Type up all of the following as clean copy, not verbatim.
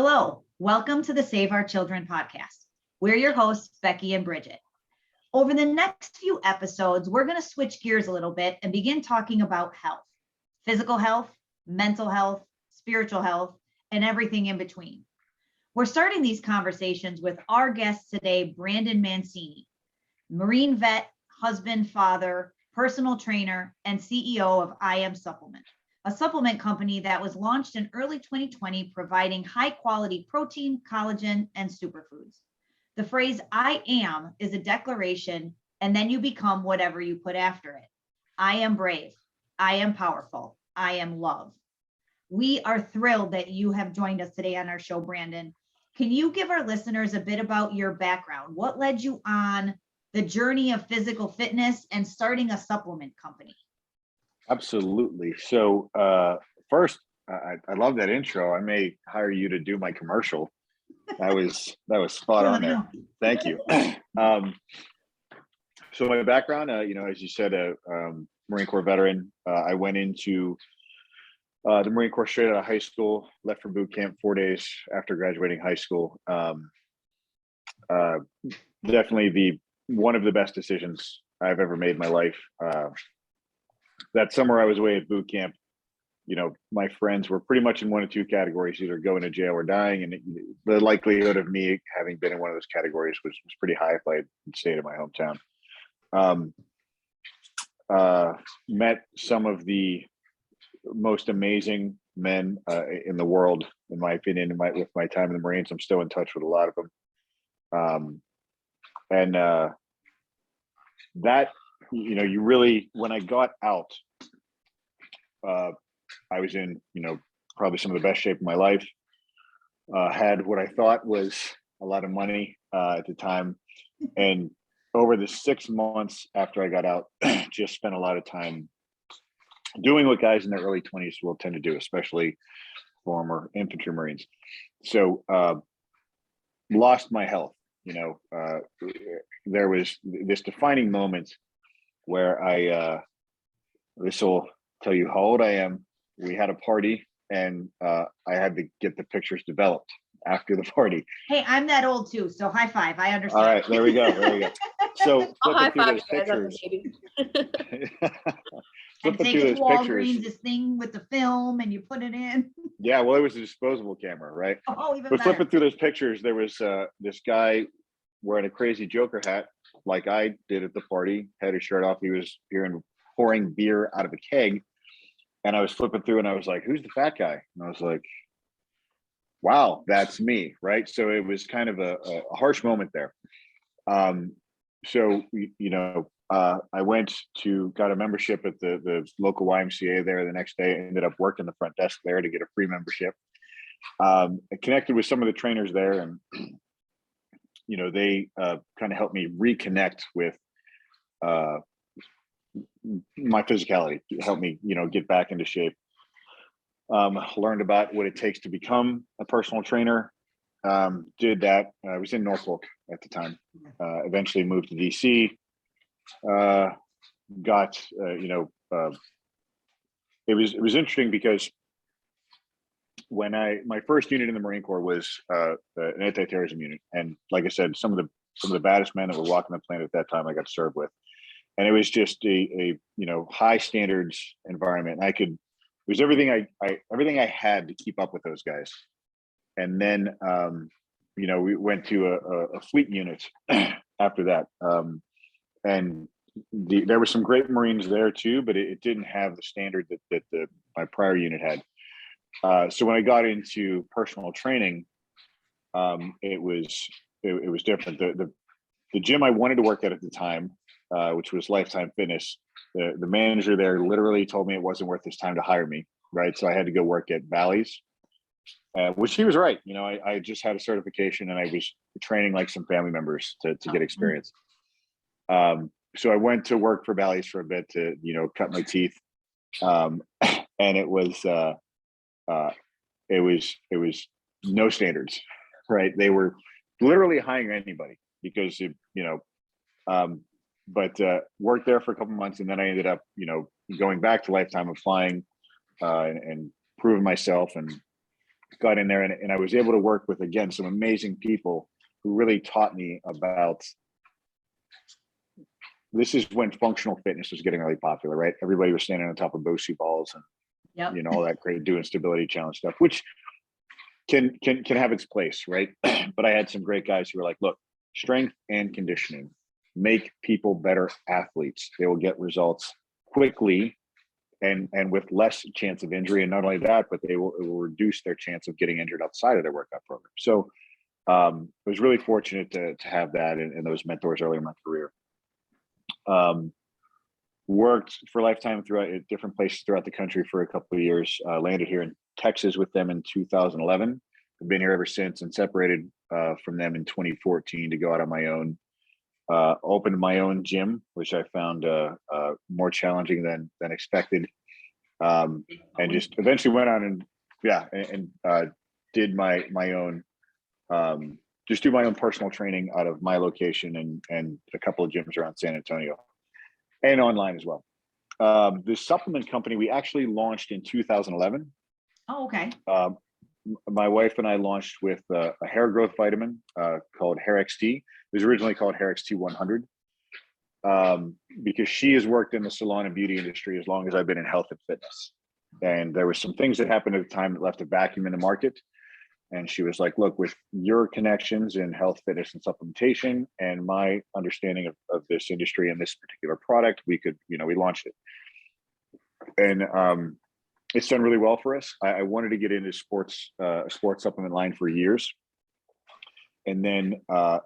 Hello, welcome to the Save Our Children podcast. We're your hosts, Becky and Bridget. Over the next few episodes, we're going to switch gears a little bit and begin talking about health, physical health, mental health, spiritual health, and everything in between. We're starting these conversations with our guest today, Brandon Mancine, Marine vet, husband, father, personal trainer, and CEO of IAMSUPPS, a supplement company that was launched in early 2020, providing high quality protein, collagen, and superfoods. The phrase I am is a declaration, and then you become whatever you put after it. I am brave. I am powerful. I am love. We are thrilled that you have joined us today on our show, Brandon. Can you give our listeners a bit about your background? What led you on the journey of physical fitness and starting a supplement company? Absolutely. So first, I love that intro. I may hire you to do my commercial. That was spot on there. Thank you. So my background, as you said, Marine Corp Veteran. I went into the Marine Corps straight out of high school, left for boot camp 4 days after graduating high school. Definitely one of the best decisions I've ever made in my life. That summer I was away at boot camp, my friends were pretty much in one of two categories, either going to jail or dying. And the likelihood of me having been in one of those categories was pretty high if I had stayed in my hometown. Met some of the most amazing men in the world, in my opinion, with my time in the Marines. I'm still in touch with a lot of them. That, you really, when I got out, I was in, probably some of the best shape of my life. Had what I thought was a lot of money at the time. And over the 6 months after I got out, just spent a lot of time doing what guys in their early 20s will tend to do, especially former infantry Marines. So lost my health. There was this defining moment where this will tell you how old I am. We had a party and I had to get the pictures developed after the party. Hey, I'm that old too, so high five. I understand. All right, there we go. So flipping through those pictures. And take it to Walgreens, this thing with the film, and you put it in. Yeah, well, it was a disposable camera, right? Oh, even but better. Flipping through those pictures, there was this guy wearing a crazy Joker hat, like I did at the party, had his shirt off. He was pouring beer out of a keg. And I was flipping through and I was like, who's the fat guy? And I was like, wow, that's me, right? So it was kind of a harsh moment there. I went got a membership at the local YMCA there the next day. I ended up working the front desk there to get a free membership. I connected with some of the trainers there, and they kind of helped me reconnect with my physicality, helped me get back into shape. Learned about what it takes to become a personal trainer. Did that. I was in Norfolk at the time. Eventually moved to DC. It was interesting because when my first unit in the Marine Corps was an anti-terrorism unit, and like I said, some of the baddest men that were walking the planet at that time I got to serve with, and it was just a high standards environment. It was everything I had to keep up with those guys. And then we went to a fleet unit after that, and there were some great Marines there too, but it didn't have the standard that my prior unit had. So when I got into personal training, it was different. The gym I wanted to work at the time, which was Lifetime Fitness, the manager there literally told me it wasn't worth his time to hire me, right? So I had to go work at Bally's, which he was right. I just had a certification and I was training like some family members to get experience. So I went to work for Bally's for a bit to, cut my teeth. And it was no standards, right? They were literally hiring anybody because, but worked there for a couple months. And then I ended up, going back to Lifetime, applying and proving myself. And got in there, and I was able to work with, again, some amazing people who really taught me about, this is when functional fitness was getting really popular, right? Everybody was standing on top of Bosu balls and, Yep. you know, all that great doing stability challenge stuff, which can have its place, right? But I had some great guys who were like, look, strength and conditioning make people better athletes. They will get results quickly and with less chance of injury. And not only that, but it will reduce their chance of getting injured outside of their workout program. So I was really fortunate to have that and those mentors early in my career. Worked for Lifetime throughout different places throughout the country for a couple of years. Landed here in Texas with them in 2011. I've been here ever since, and separated from them in 2014 to go out on my own. Opened my own gym, which I found more challenging than expected, and just eventually went on and did my own, just do my own personal training out of my location and a couple of gyms around San Antonio and online as well. The supplement company we actually launched in 2011. Oh, okay. My wife and I launched with a hair growth vitamin called Hair XT. It was originally called Hair XT 100 because she has worked in the salon and beauty industry as long as I've been in health and fitness. And there were some things that happened at the time that left a vacuum in the market. And she was like, look, with your connections in health, fitness, and supplementation, and my understanding of this industry and this particular product, we could, we launched it. And it's done really well for us. I wanted to get into sports supplement line for years. And then I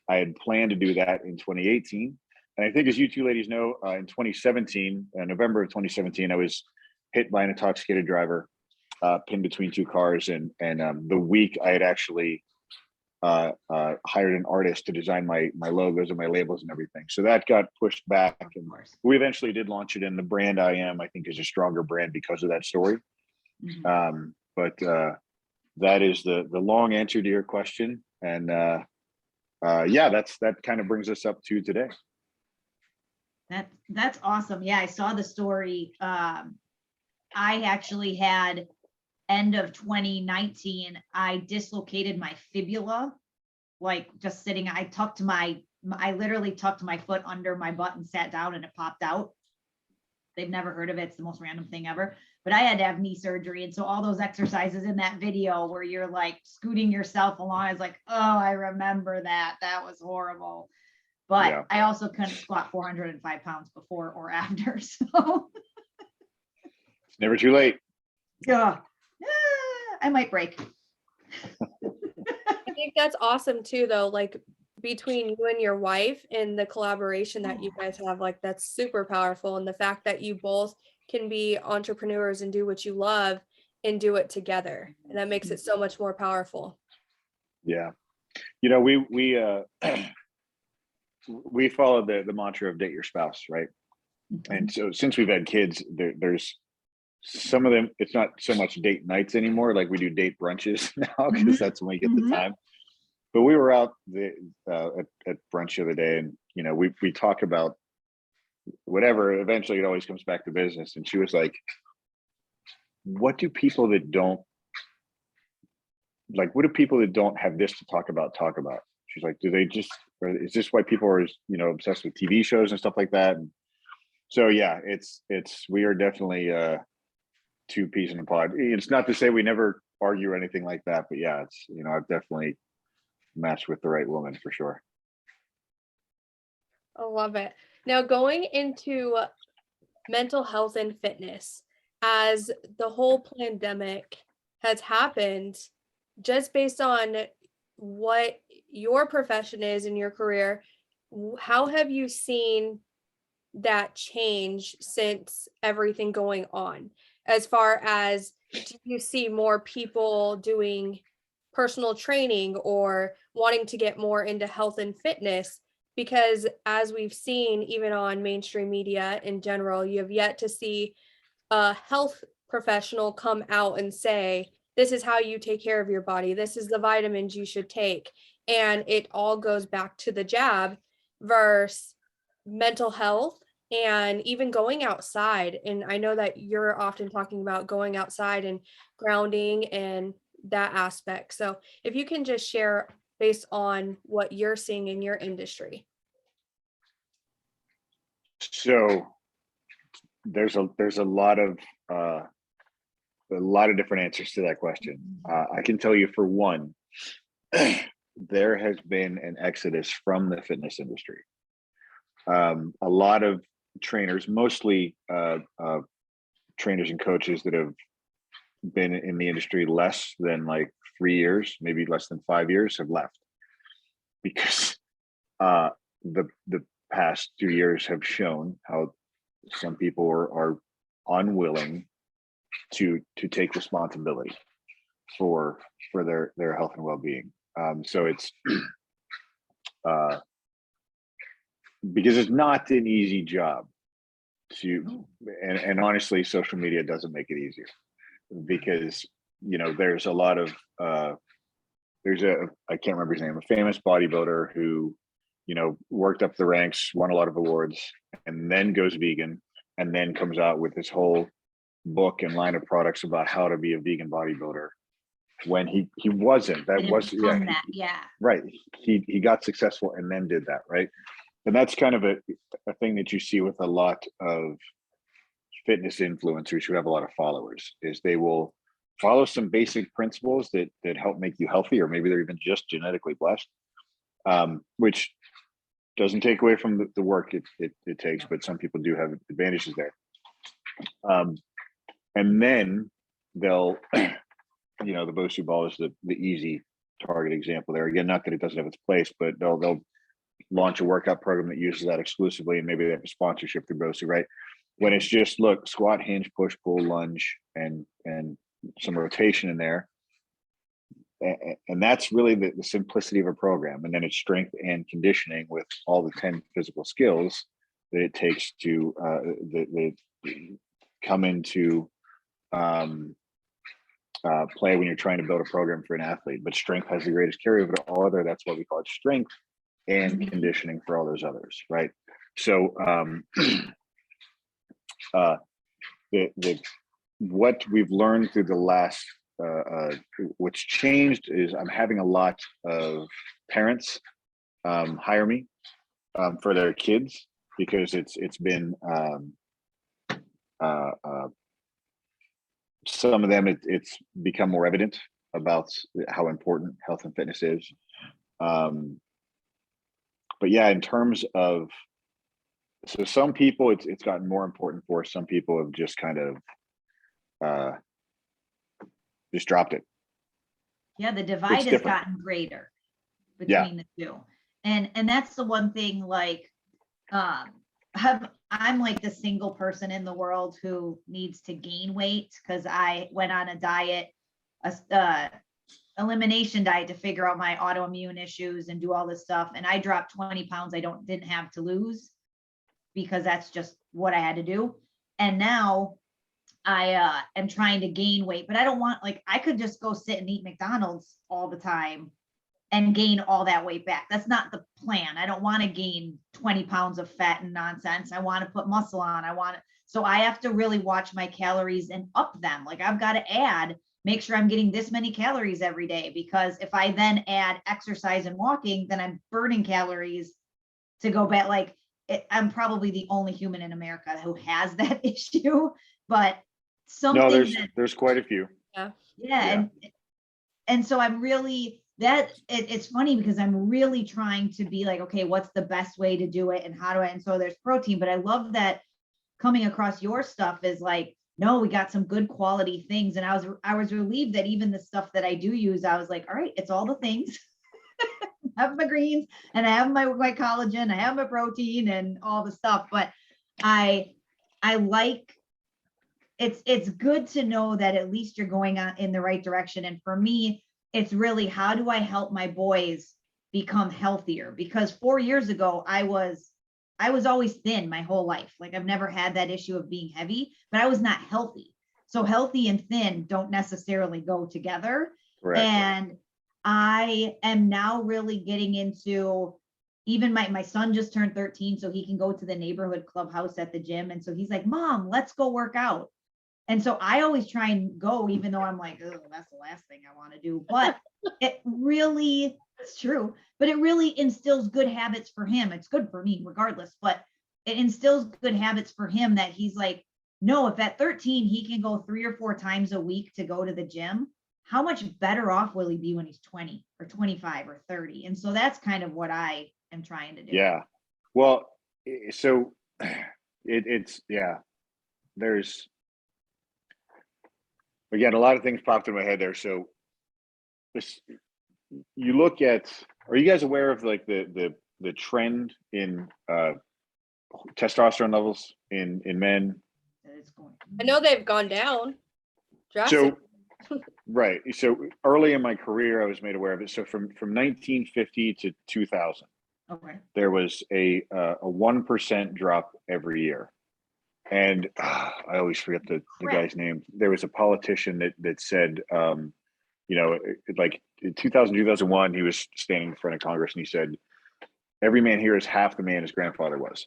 had planned to do that in 2018. And I think, as you two ladies know, in 2017, November of 2017, I was hit by an intoxicated driver, pinned between two cars. And the week I had actually hired an artist to design my logos and my labels and everything. So that got pushed back. And we eventually did launch it, and the brand I think is a stronger brand because of that story. Mm-hmm. But that is the long answer to your question. And that kind of brings us up to today. That's awesome. Yeah, I saw the story. I actually had end of 2019, I dislocated my fibula, like just sitting. I literally tucked my foot under my butt and sat down, and it popped out. They've never heard of it. It's the most random thing ever. But I had to have knee surgery. And so all those exercises in that video where you're like scooting yourself along, I was like, oh, I remember that. That was horrible. But yeah. I also couldn't squat 405 pounds before or after. So it's never too late. Yeah. I might break. I think that's awesome too, though, like between you and your wife and the collaboration that you guys have, like that's super powerful. And the fact that you both can be entrepreneurs and do what you love and do it together, and that makes it so much more powerful. Yeah. We follow the mantra of date your spouse, right? Mm-hmm. And so since we've had kids, there's some of them, it's not so much date nights anymore. Like we do date brunches now because mm-hmm. that's when we get mm-hmm. the time. But we were out at brunch the other day, and we talk about whatever. Eventually, it always comes back to business. And she was like, "What do people that don't have this to talk about?" She's like, "Do they just? Or is this why people are obsessed with TV shows and stuff like that?" And so yeah, it's we are definitely two peas in a pod. It's not to say we never argue or anything like that, but yeah, it's I've definitely matched with the right woman for sure. I love it. Now going into mental health and fitness, as the whole pandemic has happened, just based on what your profession is in your career, how have you seen that change since everything going on? As far as, do you see more people doing personal training or wanting to get more into health and fitness? Because as we've seen, even on mainstream media in general, you have yet to see a health professional come out and say, this is how you take care of your body. This is the vitamins you should take. And it all goes back to the jab versus mental health. And even going outside. And I know that you're often talking about going outside and grounding and that aspect. So if you can just share based on what you're seeing in your industry. So there's a lot of different answers to that question. I can tell you, for one, there has been an exodus from the fitness industry. A lot of trainers, mostly trainers and coaches that have been in the industry less than like 3 years, maybe less than 5 years, have left, because the past 2 years have shown how some people are unwilling to take responsibility for their health and well-being. So it's because it's not an easy job to, and honestly, social media doesn't make it easier, because there's a lot of I can't remember his name, a famous bodybuilder who worked up the ranks, won a lot of awards, and then goes vegan, and then comes out with this whole book and line of products about how to be a vegan bodybuilder, when he wasn't. That was right. He got successful and then did that, right? And that's kind of a thing that you see with a lot of fitness influencers who have a lot of followers, is they will follow some basic principles that help make you healthy, or maybe they're even just genetically blessed, which doesn't take away from the work it takes, but some people do have advantages there. And then they'll, the Bosu ball is the easy target example there. Again, not that it doesn't have its place, but they'll launch a workout program that uses that exclusively, and maybe they have a sponsorship through Bosu, right? When it's just, look, squat, hinge, push, pull, lunge, and some rotation in there. And that's really the simplicity of a program. And then it's strength and conditioning with all the 10 physical skills that it takes to that come into play when you're trying to build a program for an athlete. But strength has the greatest carryover to all other. That's why we call it strength and conditioning for all those others, right? So what we've learned through the last what's changed is I'm having a lot of parents hire me for their kids, because it's been some of them it's become more evident about how important health and fitness is. But yeah, in terms of, so some people it's gotten more important for. Some people have just kind of just dropped it. Yeah, the divide has gotten greater between the two. And that's the one thing, like, I'm like the single person in the world who needs to gain weight, because I went on a diet, elimination diet, to figure out my autoimmune issues and do all this stuff. And I dropped 20 pounds I didn't have to lose, because that's just what I had to do. And now I am trying to gain weight, but I don't want, like, I could just go sit and eat McDonald's all the time and gain all that weight back. That's not the plan. I don't want to gain 20 pounds of fat and nonsense. I want to put muscle on. So I have to really watch my calories and up them. Like, I've got to make sure I'm getting this many calories every day, because if I then add exercise and walking, then I'm burning calories to go back. Like, I'm probably the only human in America who has that issue, but there's quite a few. Yeah. And so I'm really, it's funny, because I'm really trying to be like, okay, what's the best way to do it, and how do I, and so there's protein. But I love that coming across your stuff is like, no, we got some good quality things. And I was relieved that even the stuff that I do use, I was like, all right, it's all the things. I have my greens, and I have my collagen, I have my protein, and all the stuff. But I like, it's good to know that at least you're going in the right direction. And for me, it's really, how do I help my boys become healthier? Because 4 years ago, I was always thin my whole life. Like, I've never had that issue of being heavy, but I was not healthy. So healthy and thin don't necessarily go together. Correct. And I am now really getting into, even my son just turned 13, so he can go to the neighborhood clubhouse at the gym. And so he's like, Mom, let's go work out. And so I always try and go, even though I'm like, oh, that's the last thing I want to do. But it really, it's true, but it really instills good habits for him. It's good for me regardless, but it instills good habits for him that he's like, no, if at 13 he can go 3 or 4 times a week to go to the gym, how much better off will he be when he's 20 or 25 or 30? And so that's kind of what I am trying to do. Yeah. Well, so it's there's, again, a lot of things popped in my head there. So this, you look at, are you guys aware of like the trend in testosterone levels in men? It's going. I know they've gone down drastically. So right. So early in my career, I was made aware of it. So from 1950 to 2000, Okay. there was a 1% drop every year. And I always forget the guy's name. There was a politician that said, like in 2001, he was standing in front of Congress and he said, every man here is half the man his grandfather was.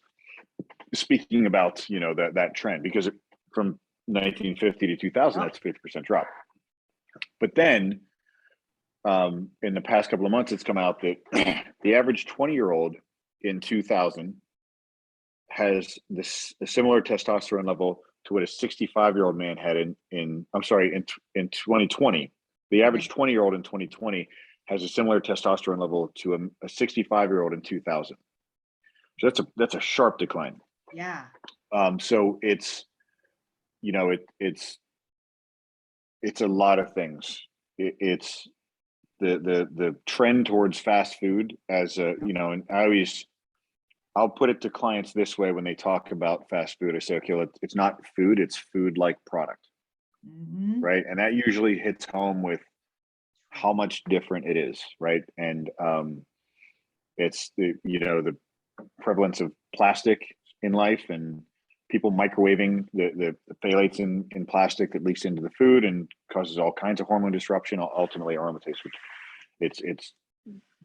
Speaking about, that trend, because from 1950 to 2000, that's a 50% drop. But then in the past couple of months, it's come out that the average 20-year-old in 2000 has a similar testosterone level to what a 65-year-old man had in 2020. The average 20-year-old in 2020 has a similar testosterone level to a 65-year-old in 2000. So that's a sharp decline. Yeah. So it's it's a lot of things. It's the trend towards fast food as and I'll put it to clients this way when they talk about fast food. I say, okay, it's not food, it's food-like product, right? And that usually hits home with how much different it is, right? And it's the prevalence of plastic in life and people microwaving the phthalates in plastic that leaks into the food and causes all kinds of hormone disruption, ultimately aromatase, which it's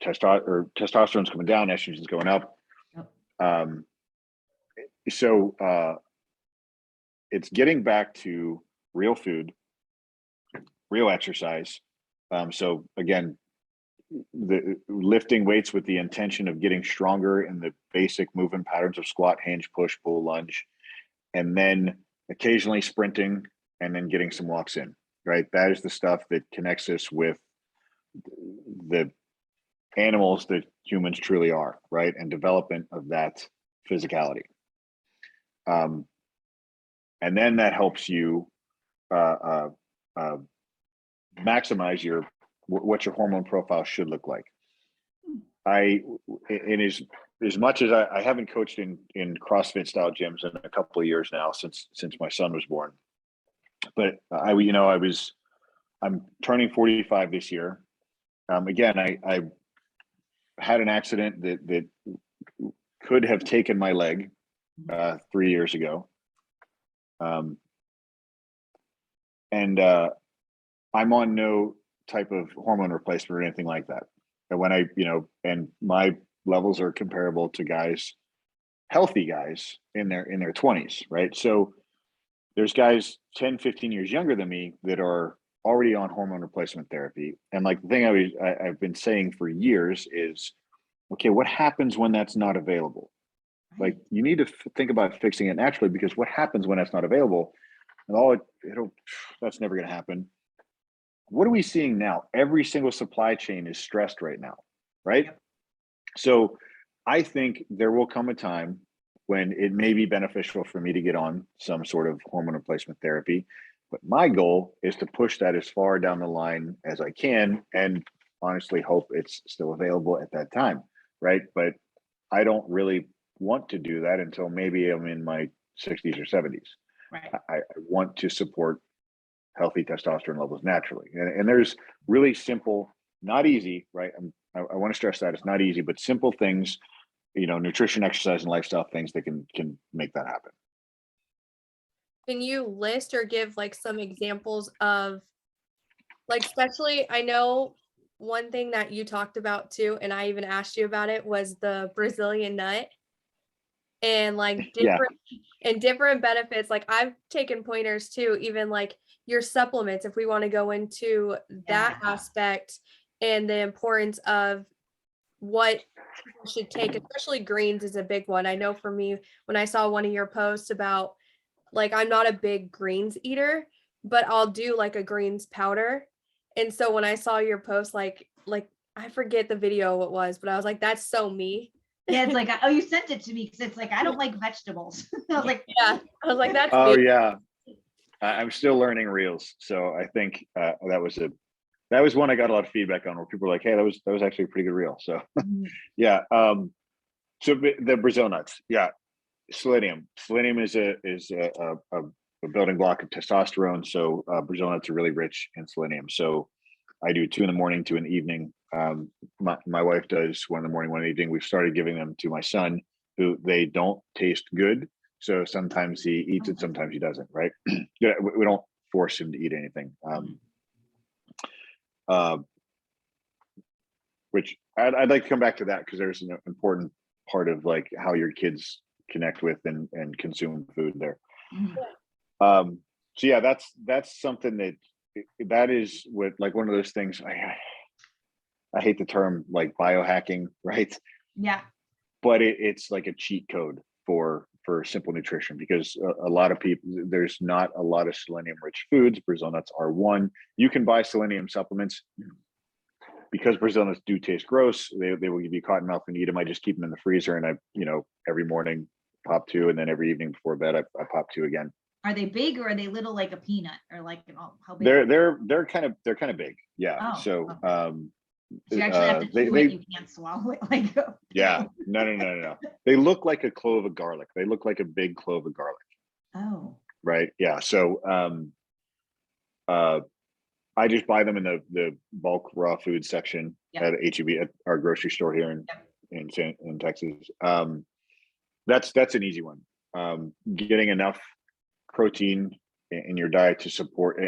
testosterone's coming down, estrogen's going up. So it's getting back to real food, real exercise. So again, the lifting weights with the intention of getting stronger in the basic movement patterns of squat, hinge, push, pull, lunge, and then occasionally sprinting and then getting some walks in, right? That is the stuff that connects us with the animals that humans truly are, right? And development of that physicality. And then that helps you maximize what your hormone profile should look like. As much as I haven't coached in CrossFit style gyms in a couple of years now since my son was born, but I'm turning 45 this year. Again, I had an accident that could have taken my leg 3 years ago. And I'm on no type of hormone replacement or anything like that. And when and my levels are comparable to healthy guys in their 20s, right? So there's guys 10, 15 years younger than me that are already on hormone replacement therapy. And like the thing I've been saying for years is, okay, what happens when that's not available? Like you need to think about fixing it naturally, because what happens when that's not available? And that's never going to happen. What are we seeing now? Every single supply chain is stressed right now, right? So I think there will come a time when it may be beneficial for me to get on some sort of hormone replacement therapy. But my goal is to push that as far down the line as I can, and honestly hope it's still available at that time, right? But I don't really want to do that until maybe I'm in my 60s or 70s. Right. I want to support healthy testosterone levels naturally. And there's really simple, not easy, right? I want to stress that it's not easy, but simple things, nutrition, exercise, and lifestyle things that can make that happen. Can you list or give like some examples of, like, especially, I know one thing that you talked about too, and I even asked you about it, was the Brazilian nut. and like Yeah. different benefits. Like I've taken pointers too, even like your supplements, if we want to go into that aspect and the importance of what people should take, especially greens is a big one. I know for me, when I saw one of your posts about, like, I'm not a big greens eater, but I'll do like a greens powder. And so when I saw your post, like I forget the video it was, but I was like, that's so me. Yeah, it's like, oh, you sent it to me because it's like, I don't like vegetables. I was like, yeah, I was like, that's Oh me. yeah. I'm still learning reels. So I think that was one I got a lot of feedback on, where people were like, hey, that was actually a pretty good reel. So yeah. So the Brazil nuts. Yeah. Selenium. Selenium is a building block of testosterone. So Brazil nuts are really rich in selenium. So I do 2 in the morning, 2 in the evening. My wife does 1 in the morning, 1 in the evening. We've started giving them to my son, who they don't taste good. So sometimes he eats it, sometimes he doesn't, right? We don't force him to eat anything. Which I'd like to come back to that, because there's an important part of like how your kids connect with and consume food there. So yeah, that's something that is what, like, one of those things. I hate the term like biohacking, right? yeah, But it's like a cheat code for simple nutrition, because a lot of people, there's not a lot of selenium rich foods. Brazil nuts are one. You can buy selenium supplements. Because Brazil nuts do taste gross, they will give you cotton mouth when you eat them. I just keep them in the freezer, and I, every morning pop 2, and then every evening before bed I pop 2 again. are they big or are they little, like a peanut, or like, how big? They're kind of big. Yeah. Oh, So okay. So you actually have to chew it, you can't swallow it like. Yeah, no. They look like a clove of garlic. They look like a big clove of garlic. Oh, Right. Yeah. So I just buy them in the bulk raw food section at HEB, at our grocery store here in Texas. That's an easy one. Getting enough protein in your diet to support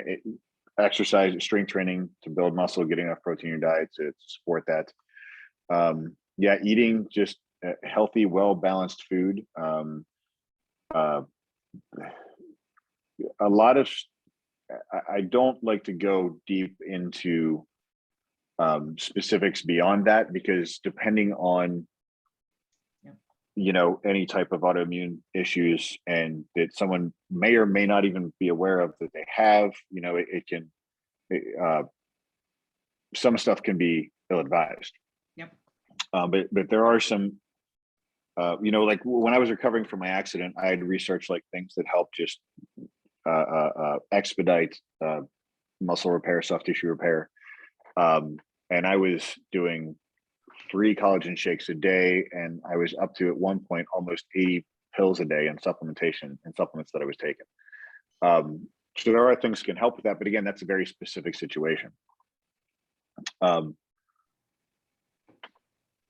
exercise, strength training to build muscle, getting enough protein in your diet to support that. Eating just healthy, well-balanced food. A lot of, I don't like to go deep into specifics beyond that, because depending on any type of autoimmune issues, and that someone may or may not even be aware of that they have, it can, some stuff can be ill-advised. But there are some, like when I was recovering from my accident, I had researched like things that help just expedite muscle repair, soft tissue repair. And I was doing 3 collagen shakes a day, and I was up to, at one point, almost 80 pills a day in supplementation and supplements that I was taking. So there are things that can help with that, but again, that's a very specific situation. There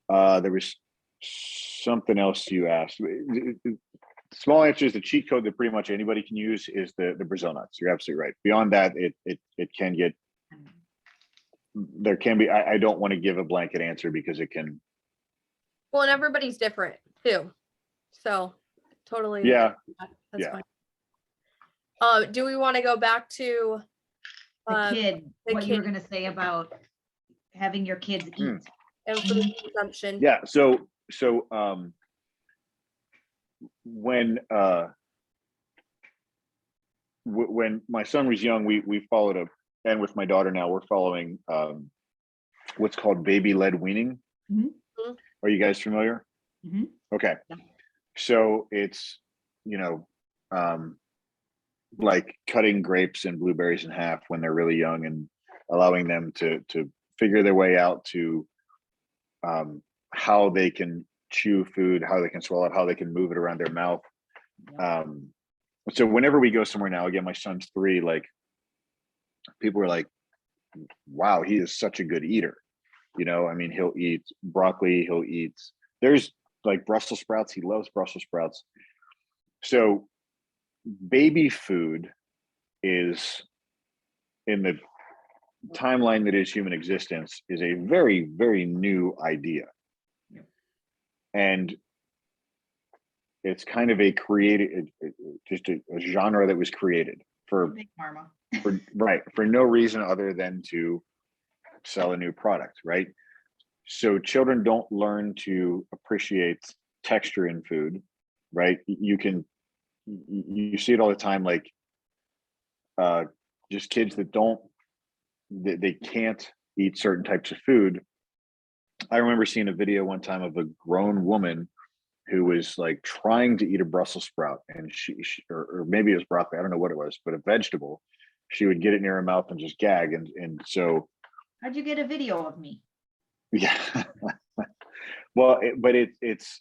was something else you asked. Small answer is the cheat code that pretty much anybody can use is the Brazil nuts. You're absolutely right. Beyond that, it can get, there can be, I don't want to give a blanket answer, because it can. Well, and everybody's different too. So totally. Yeah. That's fine. Do we want to go back to the kid, what you were kid going to say about having your kids eat? and food consumption? Yeah. So when when my son was young, we followed and with my daughter now, we're following what's called baby-led weaning. Are you guys familiar? Okay. So it's, like cutting grapes and blueberries in half when they're really young, and allowing them to figure their way out to how they can chew food, how they can swallow it, how they can move it around their mouth. So whenever we go somewhere now, again, my son's 3, like, people are like, wow, he is such a good eater. I mean, he'll eat broccoli, he'll eat, there's like Brussels sprouts. He loves Brussels sprouts. So baby food is, in the timeline that is human existence, is a very, very new idea. And it's kind of a created, just a genre that was created for Big Pharma. for no reason other than to sell a new product, right? So children don't learn to appreciate texture in food, right? You see it all the time, like just kids that they can't eat certain types of food. I remember seeing a video one time of a grown woman who was like trying to eat a Brussels sprout, and or maybe it was broccoli, I don't know what it was, but a vegetable. She would get it near her mouth and just gag, and so. How'd you get a video of me? Yeah. Well, it's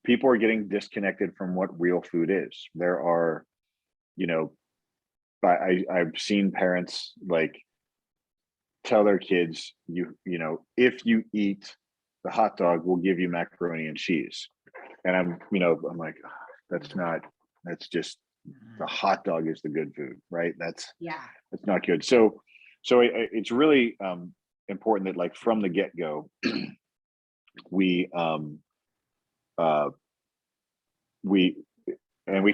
people are getting disconnected from what real food is. There are, I've seen parents like tell their kids, if you eat the hot dog, we'll give you macaroni and cheese. And I'm like, that's just, the hot dog is the good food, right? That's not good. So it's really important that, like, from the get-go, we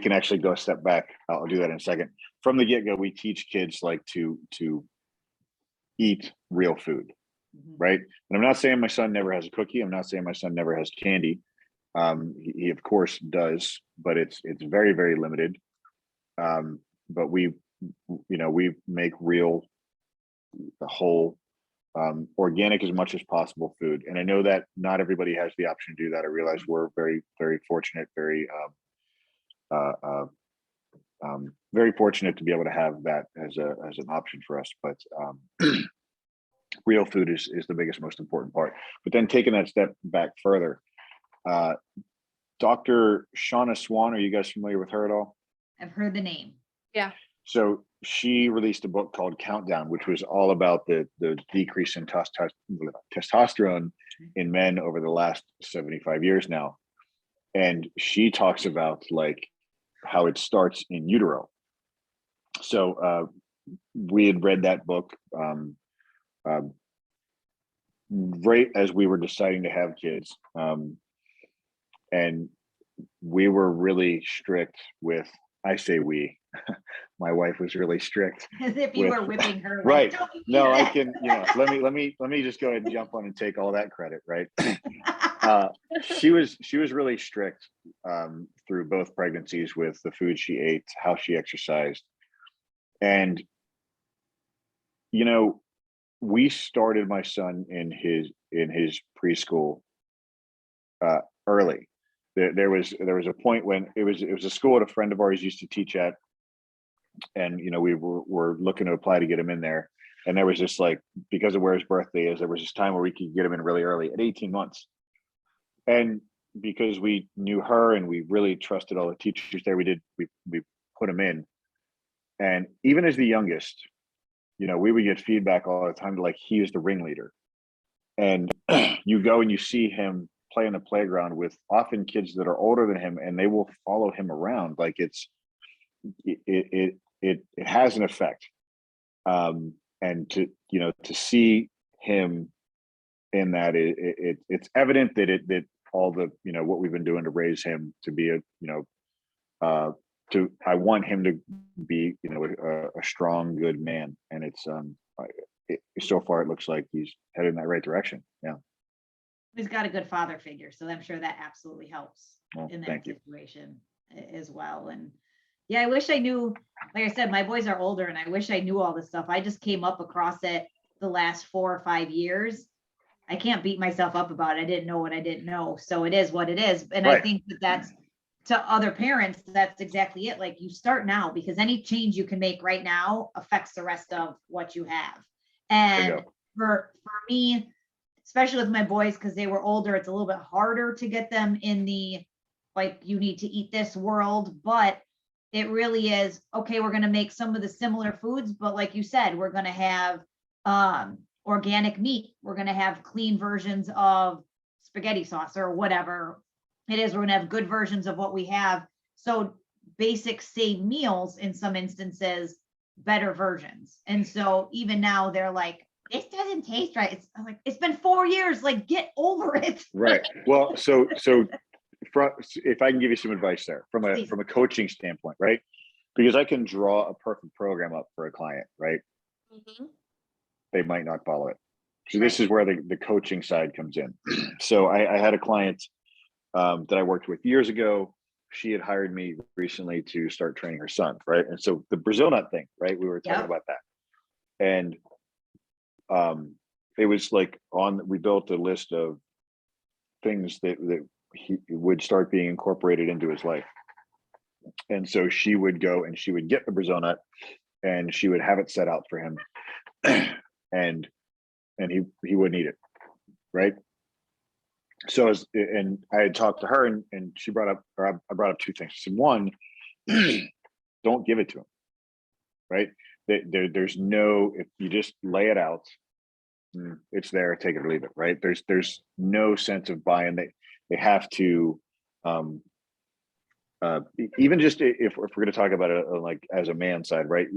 can actually go a step back. I'll do that in a second. From the get-go, we teach kids like to eat real food, right? And I'm not saying my son never has a cookie. I'm not saying my son never has candy. He of course does, but it's very, very limited. But we make real, the whole, organic as much as possible food. And I know that not everybody has the option to do that. I realize we're very, very fortunate, very fortunate to be able to have that as an option for us. But real food is the biggest, most important part. But then taking that step back further, Dr. Shauna Swann, are you guys familiar with her at all? I've heard the name. Yeah. So she released a book called Countdown, which was all about the decrease in testosterone in men over the last 75 years now. And she talks about like how it starts in utero. So we had read that book right as we were deciding to have kids. And we were really strict with, I say we, my wife was really strict. As if you were whipping her. Like, Right. "Don't do No, I that." can, let me just go ahead and jump on and take all that credit, right? She was really strict through both pregnancies with the food she ate, how she exercised. And, we started my son in his preschool early. There was a point when it was a school that a friend of ours used to teach at, and we were looking to apply to get him in there, and there was just, like, because of where his birthday is, there was this time where we could get him in really early at 18 months. And because we knew her and we really trusted all the teachers there, we put him in. And even as the youngest, we would get feedback all the time, like he was the ringleader. And you go and you see him play in the playground with often kids that are older than him, and they will follow him around. Like it has an effect. And to see him in that, it's evident that all the, what we've been doing to raise him to be I want him to be, a strong, good man. And it's, so far it looks like he's headed in that right direction. Yeah. He's got a good father figure, so I'm sure that absolutely helps in that Thank you. situation as well. And yeah, I wish I knew, like I said, my boys are older and I wish I knew all this stuff. I just came up across it the last 4 or 5 years. I can't beat myself up about it. I didn't know what I didn't know. So it is what it is. And Right. I think that's, to other parents, that's exactly it. Like, you start now, because any change you can make right now affects the rest of what you have. And for me, especially with my boys, because they were older, it's a little bit harder to get them in the, like, you need to eat this world. But it really is, okay, we're going to make some of the similar foods, but like you said, we're going to have organic meat. We're going to have clean versions of spaghetti sauce or whatever it is. We're going to have good versions of what we have. So basic same meals, in some instances, better versions. And so even now they're like, this doesn't taste right. I'm like, it's been 4 years, like, get over it. Right. Well, so if I can give you some advice there Please. from a coaching standpoint, right? Because I can draw a perfect program up for a client, right? Mhm. They might not follow it. So Right. this is where the coaching side comes in. So I had a client that I worked with years ago. She had hired me recently to start training her son, right? And so the Brazil nut thing, right? We were talking Yep. about that. And it was like we built a list of things that he would start being incorporated into his life. And so she would go and she would get the Brazil nut and she would have it set out for him. and he wouldn't eat it, right? So and I had talked to her and she brought up, or I brought up two things. She said, one, don't give it to him, right? There's no, if you just lay it out, it's there, take it or leave it, right? There's no sense of buy-in. They have to, even just if we're going to talk about it like as a man side, right?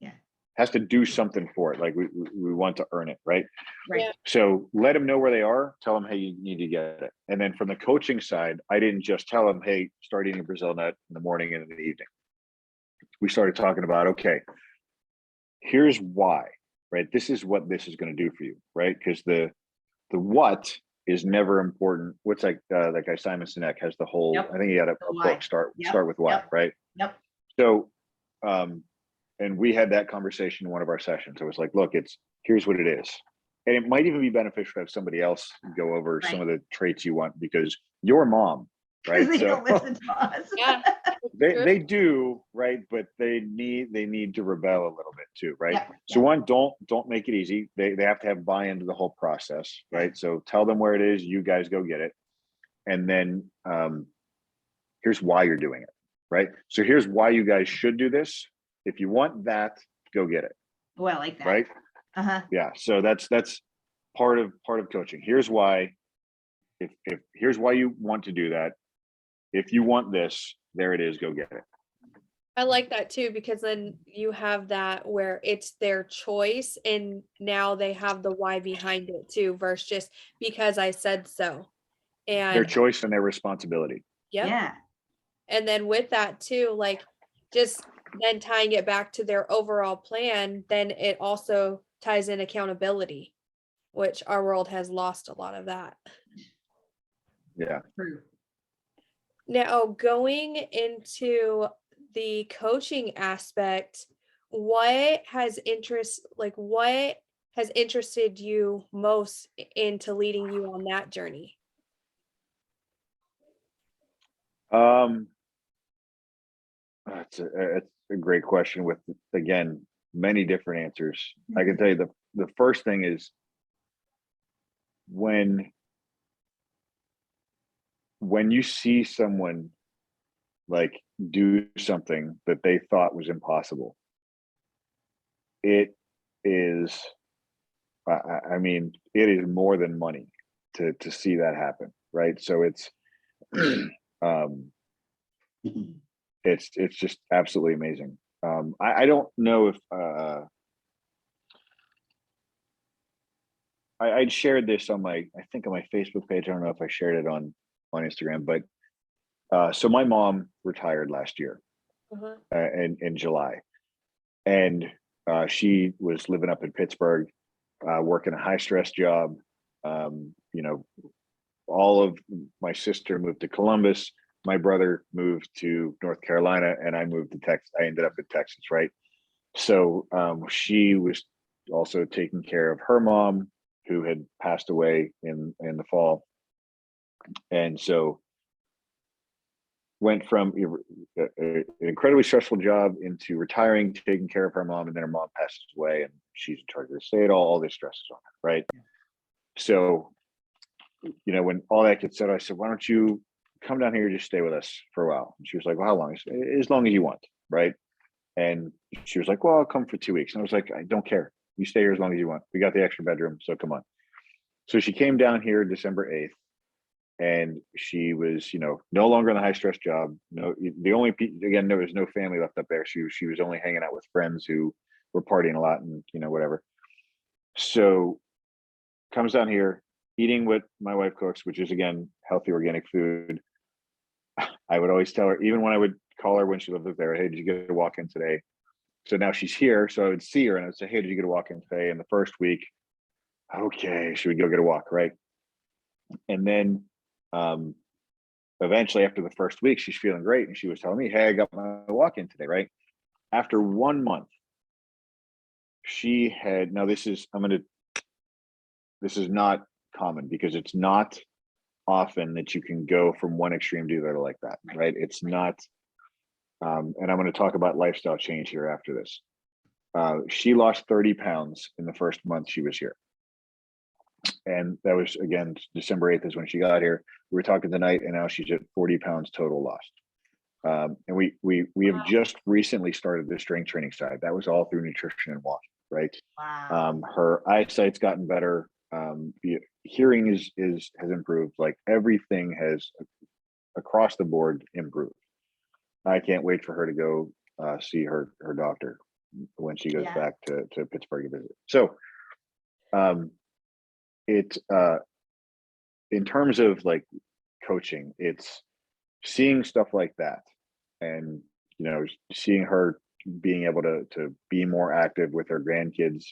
Yeah. Has to do something for it. Like we want to earn it, right? Right. Yeah. So let them know where they are. Tell them, hey, you need to get it. And then from the coaching side, I didn't just tell them, hey, start eating a Brazil nut in the morning and in the evening. We started talking about, okay, here's why, right? This is what this is going to do for you, right? Because the what is never important. What's like that guy Simon Sinek has the whole. Yep. I think he had a why. book start Yep. with why, Yep. right? Yep. So, and we had that conversation in one of our sessions. I was like, look, here's what it is. And it might even be beneficial to have somebody else go over some of the traits you want, because your mom, right? They don't listen to us. Yeah. they do, right? But they need to rebel a little bit too, right? Yep. So Yep. one, don't make it easy. They have to have buy-in to the whole process, right? So tell them where it is, you guys go get it. And then here's why you're doing it, right? So here's why you guys should do this. If you want that, go get it. Well, I like that. Right? Uh-huh. Yeah. So that's part of coaching. Here's why. If here's why you want to do that. If you want this, there it is, go get it. I like that too, because then you have that where it's their choice and now they have the why behind it too, versus just because I said so. And Their choice and their responsibility. yep. Yeah. And then with that too, like just then tying it back to their overall plan, then it also ties in accountability, which our world has lost a lot of that. Yeah. True. Now, going into the coaching aspect, what has interested you most into leading you on that journey? That's a great question with, again, many different answers. I can tell you the first thing is when you see someone like do something that they thought was impossible, it is, I mean, it is more than money to see that happen, right? So it's it's just absolutely amazing. I don't know if I'd shared this on I think on my Facebook page. I don't know if I shared it on Instagram, but so my mom retired last year in July, and she was living up in Pittsburgh, working a high stress job. You know, all of my sister moved to Columbus. My brother moved to North Carolina, and I moved to Texas. I ended up in Texas, right? So she was also taking care of her mom, who had passed away in the fall, and so went from an incredibly stressful job into retiring, taking care of her mom, and then her mom passes away, and she's in charge of the estate. All this stress is on her, right? So, you know, when all that gets said, I said, "Why don't you come down here and just stay with us for a while?" And she was like, "Well, how long?" I said, "As long as you want," right? And she was like, "Well, I'll come for 2 weeks." And I was like, "I don't care. You stay here as long as you want. We got the extra bedroom, so come on." So she came down here December 8th, and she was, you know, no longer in the high stress job. No, the only again, there was no family left up there. She was only hanging out with friends who were partying a lot and, you know, whatever. So comes down here, eating what my wife cooks, which is, again, healthy organic food, I would always tell her, even when I would call her when she lived up there, hey, did you get a walk in today? So now she's here. So I would see her and I would say, hey, did you get a walk in today? And the first week, okay, she would go get a walk, right? And then eventually after the first week, she's feeling great. And she was telling me, hey, I got my walk in today, right? After 1 month, she had, now this is not common because it's not often that you can go from one extreme to the other like that, right? It's not, and I'm going to talk about lifestyle change here after this. She lost 30 pounds in the first month she was here. And that was, again, December 8th is when she got here. We were talking tonight, and now she's at 40 pounds total lost. And we have just recently started the strength training side. That was all through nutrition and walking, right? Wow. Her eyesight's gotten better. Hearing has improved. Like everything has across the board improved. I can't wait for her to go see her doctor when she goes back to Pittsburgh to visit. So in terms of like coaching, it's seeing stuff like that, and seeing her being able to be more active with her grandkids.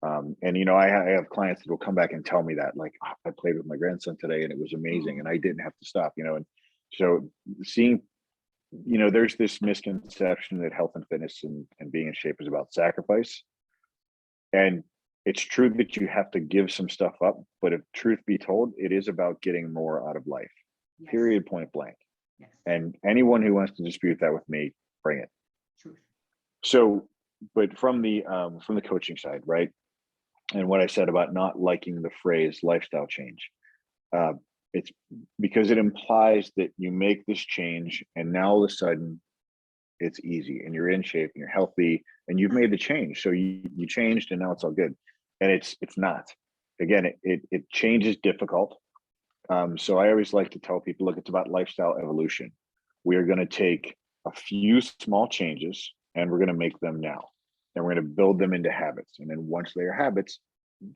And I have clients that will come back and tell me that, like, oh, I played with my grandson today and it was amazing and I didn't have to stop, and so seeing, there's this misconception that health and fitness and being in shape is about sacrifice. And it's true that you have to give some stuff up, but if truth be told, it is about getting more out of life, period, point blank. Yes. And anyone who wants to dispute that with me, bring it. Truth. So, but from the coaching side, right? And what I said about not liking the phrase lifestyle change, it's because it implies that you make this change and now all of a sudden it's easy and you're in shape and you're healthy and you've made the change. So you changed and now it's all good. And it's not. Again, it change is difficult. So I always like to tell people, look, it's about lifestyle evolution. We are going to take a few small changes and we're going to make them now. And we're going to build them into habits. And then once they are habits,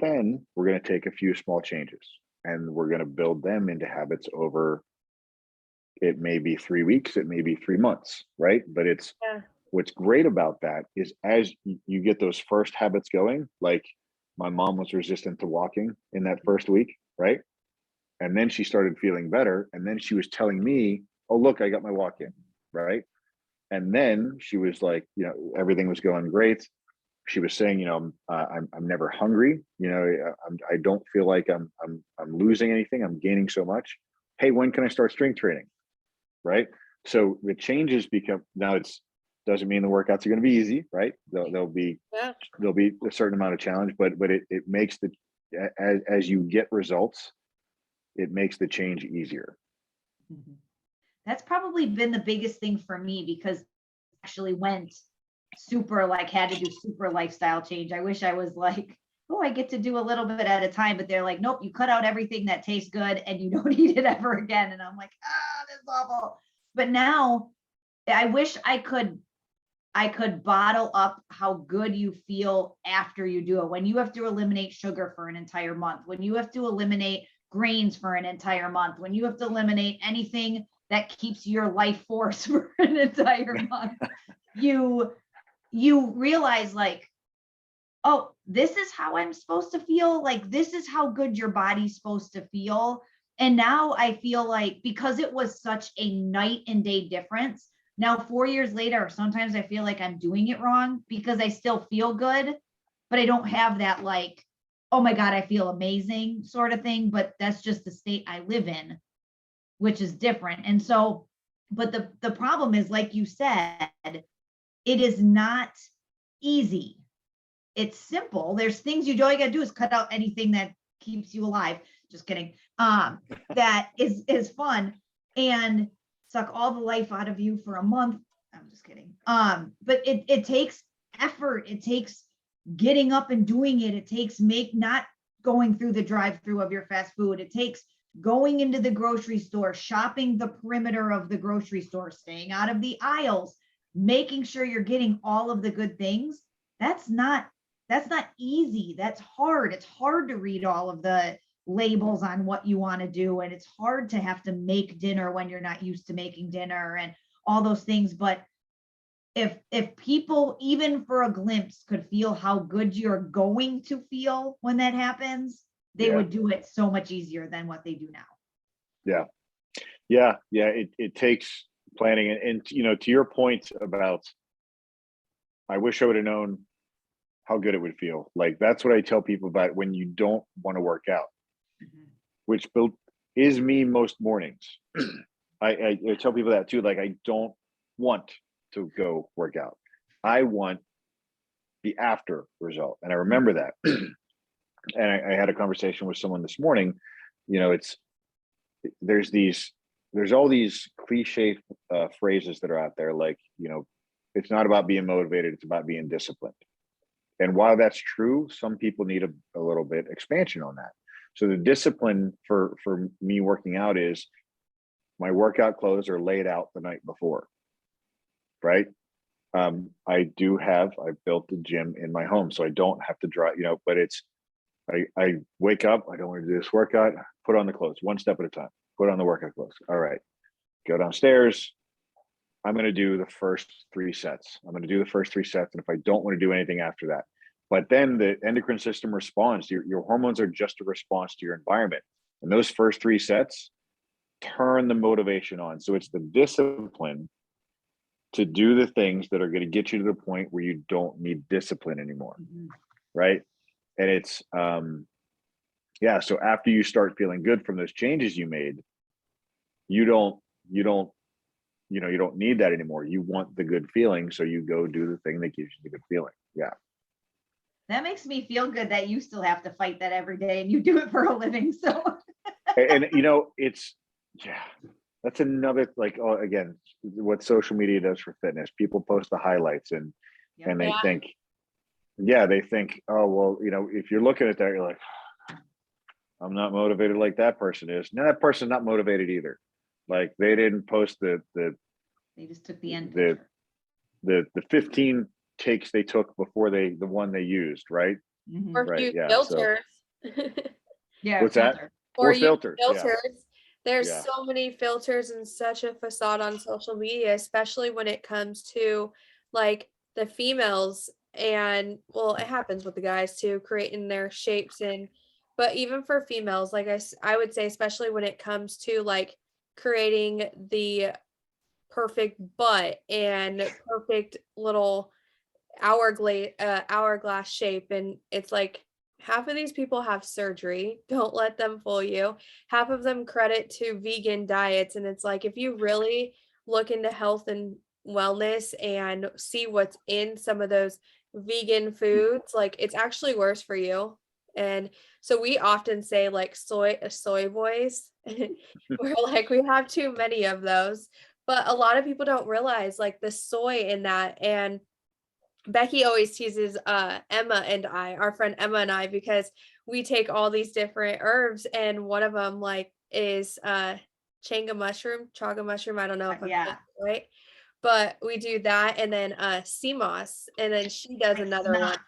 then we're going to take a few small changes and we're going to build them into habits over, it may be 3 weeks, it may be 3 months, right? But what's great about that is as you get those first habits going, like my mom was resistant to walking in that first week, right? And then she started feeling better. And then she was telling me, oh, look, I got my walk in, right? And then she was like, everything was going great. She was saying, I'm never hungry. I don't feel like I'm losing anything. I'm gaining so much. Hey, when can I start strength training? Right. So the changes become, now doesn't mean the workouts are going to be easy, right? There'll be a certain amount of challenge, but it makes as you get results, it makes the change easier. Mm-hmm. That's probably been the biggest thing for me, because I actually went super, had to do super lifestyle change. I wish I was like, oh, I get to do a little bit at a time, but they're like, nope, you cut out everything that tastes good and you don't eat it ever again. And I'm like, that's awful. But now I wish I could bottle up how good you feel after you do it. When you have to eliminate sugar for an entire month, when you have to eliminate grains for an entire month, when you have to eliminate anything that keeps your life force for an entire month, you realize like, oh, this is how I'm supposed to feel. Like, this is how good your body's supposed to feel. And now I feel like, because it was such a night and day difference, now 4 years later, sometimes I feel like I'm doing it wrong because I still feel good, but I don't have that like, oh my God, I feel amazing sort of thing. But that's just the state I live in, which is different. And so, but the problem is, like you said, it is not easy. It's simple. There's things all you got to do is cut out anything that keeps you alive. Just kidding. That is fun, and suck all the life out of you for a month. I'm just kidding. But it takes effort. It takes getting up and doing it. It takes not going through the drive-through of your fast food. It takes going into the grocery store, shopping the perimeter of the grocery store, staying out of the aisles, making sure you're getting all of the good things. That's not easy. That's hard. It's hard to read all of the labels on what you want to do. And it's hard to have to make dinner when you're not used to making dinner and all those things. But if people, even for a glimpse, could feel how good you're going to feel when that happens, they would do it so much easier than what they do now. Yeah. It takes planning. And to your point about, I wish I would have known how good it would feel. Like, that's what I tell people about when you don't want to work out, which is me most mornings. I tell people that too. Like, I don't want to go work out. I want the after result. And I remember that. And I had a conversation with someone this morning. There's all these cliche phrases that are out there. Like, it's not about being motivated, it's about being disciplined. And while that's true, some people need a little bit expansion on that. So the discipline for me working out is my workout clothes are laid out the night before, right? I built the gym in my home, so I don't have to drive, but I wake up, I don't want to do this workout, put on the clothes, one step at a time, put on the workout clothes. All right, go downstairs. I'm going to do the first 3 sets. And if I don't want to do anything after that, but then the endocrine system responds. Your hormones are just a response to your environment. And those first 3 sets turn the motivation on. So it's the discipline to do the things that are going to get you to the point where you don't need discipline anymore. Right. And it's, so after you start feeling good from those changes you made, you don't need that anymore. You want the good feeling. So you go do the thing that gives you the good feeling. Yeah. That makes me feel good that you still have to fight that every day and you do it for a living. So, and that's another, again, what social media does for fitness. People post the highlights and they think, oh, well, if you're looking at that, you're like, I'm not motivated like that person is. No, that person's not motivated either. Like, they didn't post they just took the end picture. The 15 takes they took before the one they used, right? Or Right. Yeah. Filters. Yeah. What's that? Or filters. Filters. Yeah. There's so many filters and such a facade on social media, especially when it comes to like the females, and well, it happens with the guys too, creating their shapes. But even for females, like I would say, especially when it comes to like creating the perfect butt and perfect little hourglass shape, and it's like half of these people have surgery. Don't let them fool you. Half of them credit to vegan diets, and it's like, if you really look into health and wellness and see what's in some of those vegan foods, like, it's actually worse for you. And so we often say like soy boys. We're like, we have too many of those. But a lot of people don't realize like the soy in that. And Becky always teases our friend Emma and I, because we take all these different herbs, and one of them like is chaga mushroom. I don't know if I'm saying it right, but we do that, and then sea moss, and then she does another one.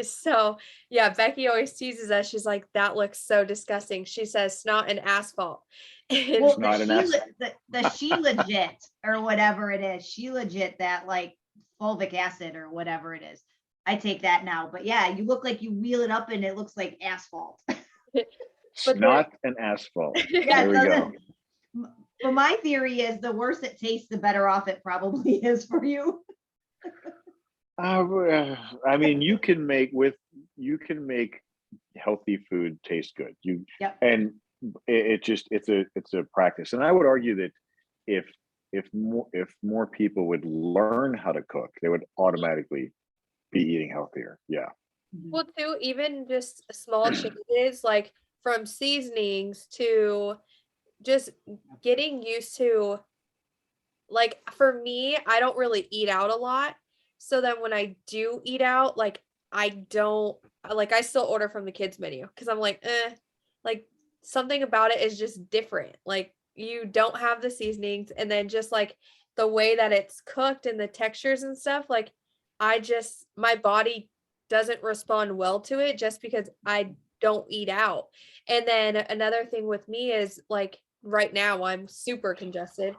So yeah, Becky always teases us. She's like, that looks so disgusting. She says snot and asphalt. Well, the she legit or whatever it is, she legit, that like fulvic acid or whatever it is, I take that now. But yeah, you look like you wheel it up and it looks like asphalt. Snot and asphalt. Yeah, there we go. But my theory is the worse it tastes, the better off it probably is for you. I mean, you can make healthy food taste good. And it's a practice. And I would argue that if more people would learn how to cook, they would automatically be eating healthier. Yeah. Well, too, even just small changes, like from seasonings to just getting used to, like, for me, I don't really eat out a lot. So then when I do eat out, like, I still order from the kids menu, because I'm like, like, something about it is just different. Like, you don't have the seasonings, and then just like the way that it's cooked and the textures and stuff, like, my body doesn't respond well to it, just because I don't eat out. And then another thing with me is like right now I'm super congested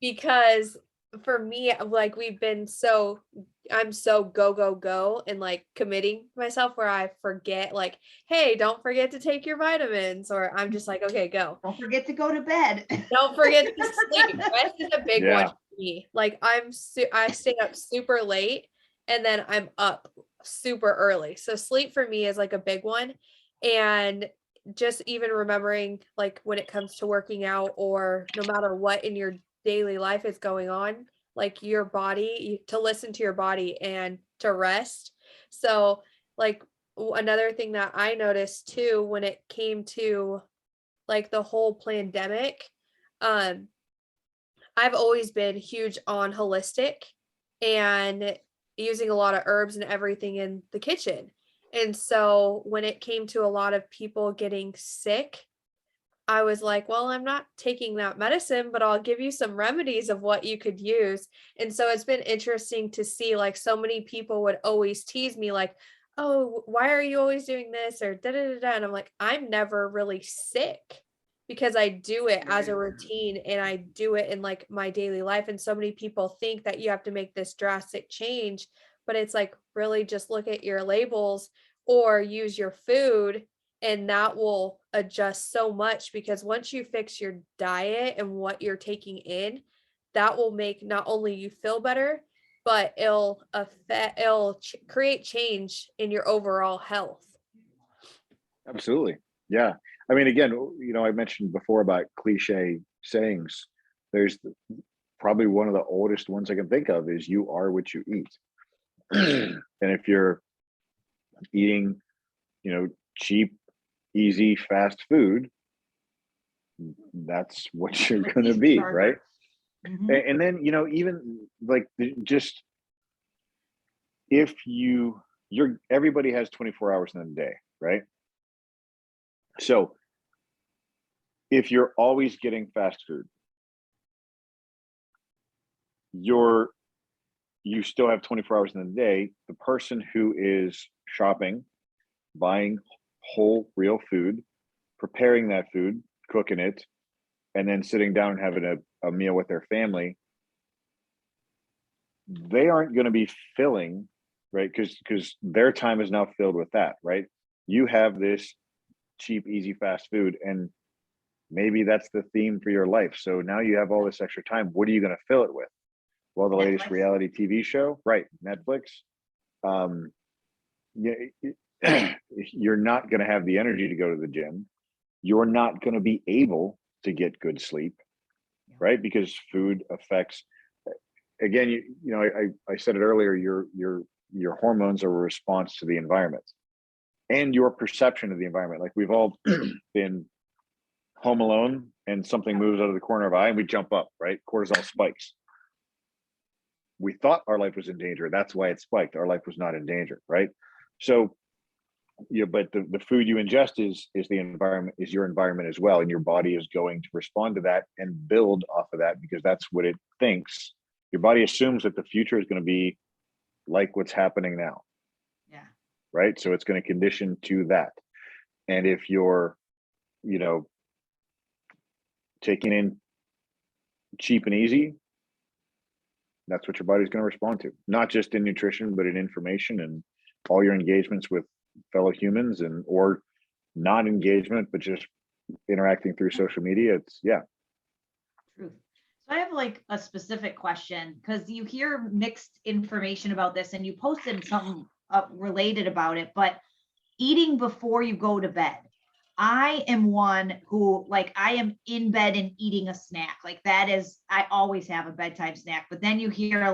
because for me, like I'm so go and like committing myself where I forget like, hey, don't forget to take your vitamins, or I'm just like, okay, go. Don't forget to go to bed. Don't forget to sleep. Rest is a big one Yeah. for me. Like I stay up super late and then I'm up super early. So sleep for me is like a big one. And just even remembering like when it comes to working out or no matter what in your daily life is going on, like your body, to listen to your body and to rest. So like another thing that I noticed too when it came to like the whole pandemic, um I've always been huge on holistic and using a lot of herbs and everything in the kitchen. And so when it came to a lot of people getting sick, I was like, well, I'm not taking that medicine, but I'll give you some remedies of what you could use. And so it's been interesting to see like so many people would always tease me like, oh, why are you always doing this or da da da da. And I'm like, I'm never really sick because I do it as a routine and I do it in like my daily life. And so many people think that you have to make this drastic change, but it's like really just look at your labels or use your food, and that will adjust so much because once you fix your diet and what you're taking in, that will make not only you feel better, but it'll create change in your overall health. Absolutely. Yeah. I mean, again, I mentioned before about cliche sayings. There's probably one of the oldest ones I can think of is you are what you eat. And if you're eating, cheap, easy, fast food, that's what you're going to be, right? Mhm. And then, even like just if everybody has 24 hours in a day, right? So if you're always getting fast food, you still have 24 hours in a day. The person who is shopping, buying whole, real food, preparing that food, cooking it, and then sitting down and having a meal with their family, they aren't going to be filling, right? Because their time is now filled with that, right? You have this cheap, easy, fast food, and maybe that's the theme for your life. So now you have all this extra time. What are you going to fill it with? Well, the latest Netflix. reality TV show, right? Netflix. You're not going to have the energy to go to the gym. You're not going to be able to get good sleep, right? Because food affects. Again, I said it earlier. Your hormones are a response to the environment and your perception of the environment. Like we've all been home alone and something moves out of the corner of our eye and we jump up, right? Cortisol spikes. We thought our life was in danger. That's why it spiked. Our life was not in danger, right? So, but the food you ingest is the environment, is your environment as well. And your body is going to respond to that and build off of that because that's what it thinks. Your body assumes that the future is going to be like what's happening now. Yeah. Right. So it's going to condition to that. And if you're, taking in cheap and easy, that's what your body's going to respond to, not just in nutrition, but in information and all your engagements with fellow humans or non-engagement, but just interacting through social media. It's Truth. So I have like a specific question because you hear mixed information about this and you posted something related about it, but eating before you go to bed. I am one who I am in bed and eating a snack. I always have a bedtime snack, but then you hear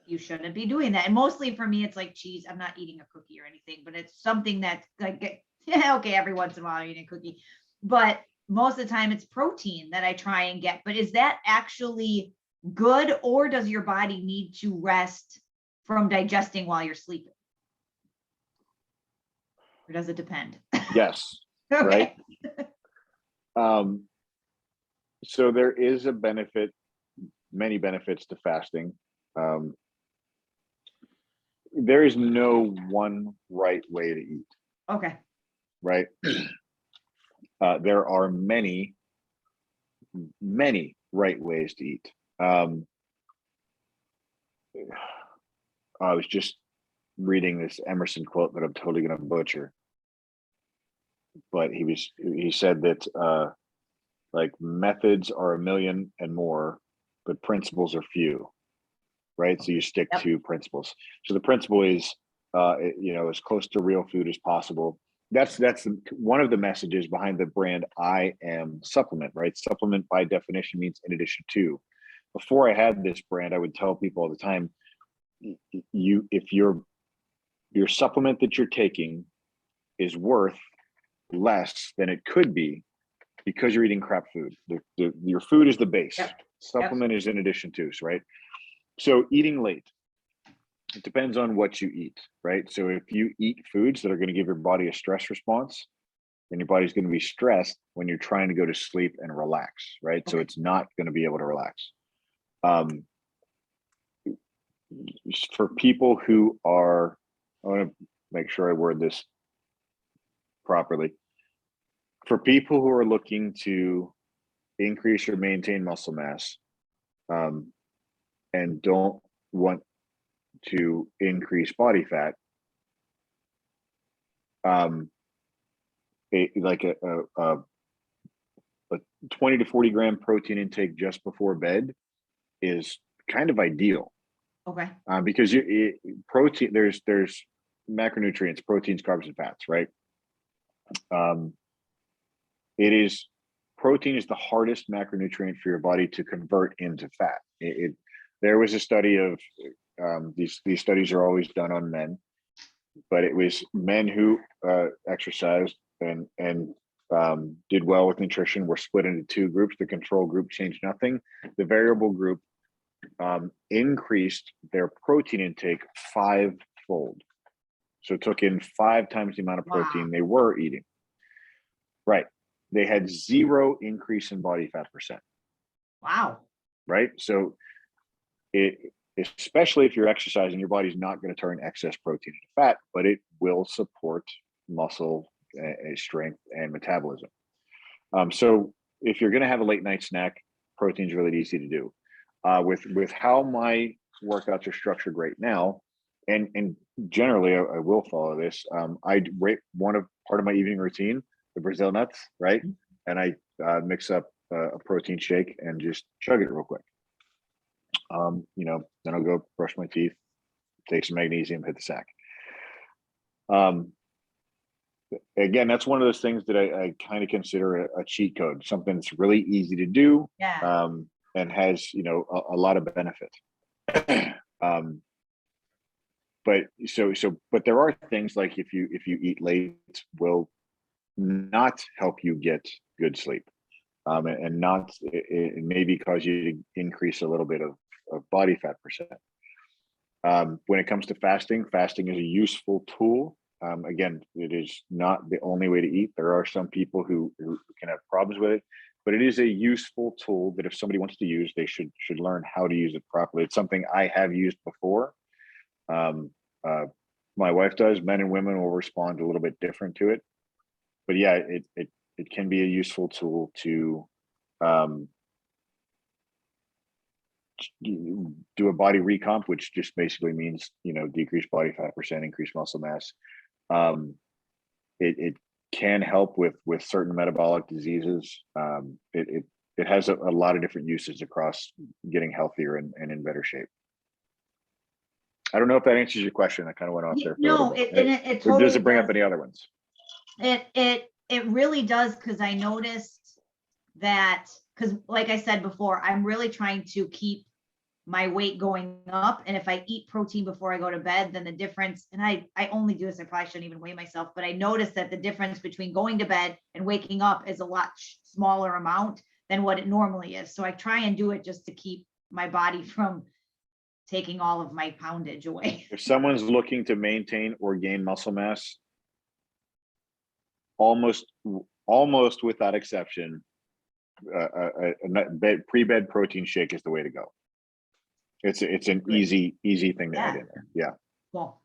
you shouldn't be doing that. And mostly for me, it's like cheese. I'm not eating a cookie or anything, but it's something that's okay, every once in a while I eat a cookie, but most of the time it's protein that I try and get. But is that actually good, or does your body need to rest from digesting while you're sleeping? Or does it depend? yes. Okay. Right. So there is a benefit, many benefits to fasting. There is no one right way to eat. Okay. right? There are many right ways to eat. I was just reading this Emerson quote that I'm totally going to butcher, but he said that like methods are a million and more, but principles are few, right? So you stick Yep. to principles. So the principle is, as close to real food as possible. That's one of the messages behind the brand IAMSUPPS, right? Supplement by definition means in addition to. Before I had this brand, I would tell people all the time, if your supplement that you're taking is worth less than it could be because you're eating crap food. Your food is the base. Yep. Supplement is in addition to, right? So eating late, it depends on what you eat, right? So if you eat foods that are going to give your body a stress response, then your body's going to be stressed when you're trying to go to sleep and relax, right? Okay. So it's not going to be able to relax. For people who are, I want to make sure I word this properly. For people who are looking to increase or maintain muscle mass, and don't want to increase body fat, a 20 to 40 gram protein intake just before bed is kind of ideal. Okay. Because protein, there's macronutrients, proteins, carbs, and fats, right? Protein is the hardest macronutrient for your body to convert into fat. There was a study of these studies are always done on men, but it was men who exercised and did well with nutrition were split into two groups. The control group changed nothing. The variable group increased their protein intake 5-fold. So it took in 5 times the amount of protein they were eating. Right. They had 0 increase in body fat percent. Wow. Right. So especially if you're exercising, your body's not going to turn excess protein into fat, but it will support muscle strength and metabolism. So if you're going to have a late night snack, protein's really easy to do. With how my workouts are structured right now, and generally I will follow this. I rate part of my evening routine, the Brazil nuts, right? And I mix up a protein shake and just chug it real quick. Then I'll go brush my teeth, take some magnesium, hit the sack. Again, that's one of those things that I kind of consider a cheat code, something that's really easy to do. Yeah. And has a lot of benefit. But there are things like if you eat late will not help you get good sleep, and it maybe cause you to increase a little bit of body fat percent. When it comes to fasting is a useful tool. Again, it is not the only way to eat. There are some people who can have problems with it. But it is a useful tool that if somebody wants to use, they should learn how to use it properly. It's something I have used before. My wife does. Men and women will respond a little bit different to it. But yeah, it can be a useful tool to do a body recomp, which just basically means decrease body fat percent, increase muscle mass. It can help with certain metabolic diseases. It has a lot of different uses across getting healthier and in better shape. I don't know if that answers your question. I kind of went off there. No, it totally does it bring up any other ones? It really does, because I noticed that, because like I said before, I'm really trying to keep my weight going up. And if I eat protein before I go to bed, then the difference, and I only do this, I probably shouldn't even weigh myself, but I noticed that the difference between going to bed and waking up is a lot smaller amount than what it normally is. So I try and do it just to keep my body from taking all of my poundage away. If someone's looking to maintain or gain muscle mass, almost without exception, a pre-bed protein shake is the way to go. It's an easy thing to add in there. Yeah. Well,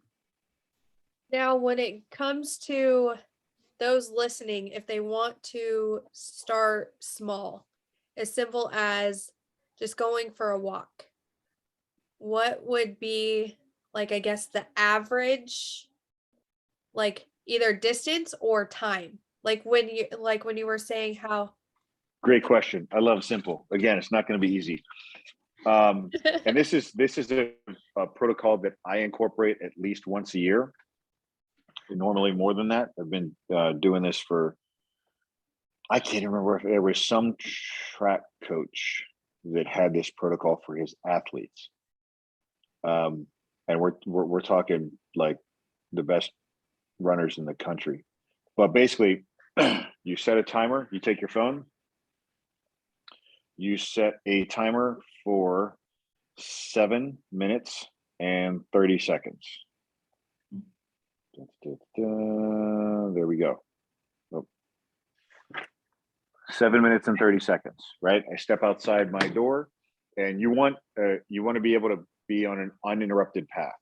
now when it comes to those listening, if they want to start small, as simple as just going for a walk, what would be like, I guess, the average, like either distance or time? Like when you were saying how Great question. I love simple. Again, it's not going to be easy. And this is a protocol that I incorporate at least once a year. Normally more than that. I've been doing this for, I can't remember if there was some track coach that had this protocol for his athletes. And we're talking like the best runners in the country. But basically, you set a timer, you take your phone, you set a timer for 7 minutes and 30 seconds. There we go. Oh. 7 minutes and 30 seconds, right? I step outside my door, and you want to be able to be on an uninterrupted path.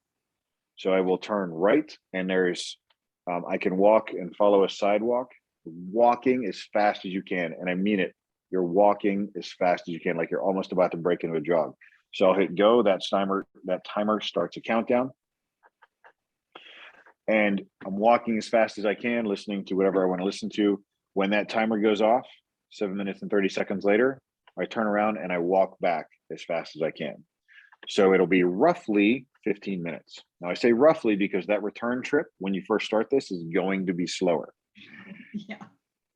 So I will turn right, and there's I can walk and follow a sidewalk, walking as fast as you can, and I mean it. You're walking as fast as you can, like you're almost about to break into a jog. So I'll hit go. That timer starts a countdown. And I'm walking as fast as I can, listening to whatever I want to listen to. When that timer goes off, 7 minutes and 30 seconds later, I turn around and I walk back as fast as I can. So it'll be roughly 15 minutes. Now I say roughly because that return trip, when you first start this, is going to be slower. Yeah.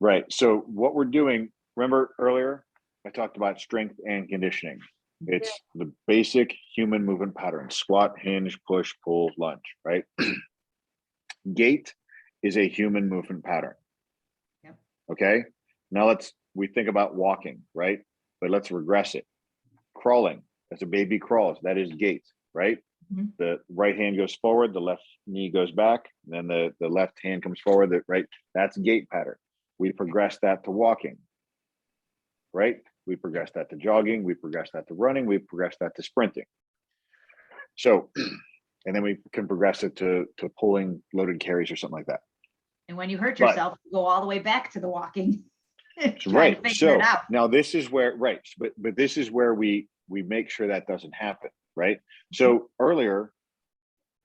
Right. So what we're doing, remember earlier, I talked about strength and conditioning. It's the basic human movement pattern: squat, hinge, push, pull, lunge, right? Gait is a human movement pattern. Yep. Okay. Now we think about walking, right? But let's regress it. Crawling, as a baby crawls, that is gait, right? Mm-hmm. The right hand goes forward, the left knee goes back, then the left hand comes forward, right? That's gait pattern. We progress that to walking, right? We progress that to jogging, we progress that to running, we progress that to sprinting. So, and then we can progress it to pulling loaded carries or something like that. And when you hurt yourself, you go all the way back to the walking. Right. So now this is where, right. But this is where we make sure that doesn't happen. Right. So earlier,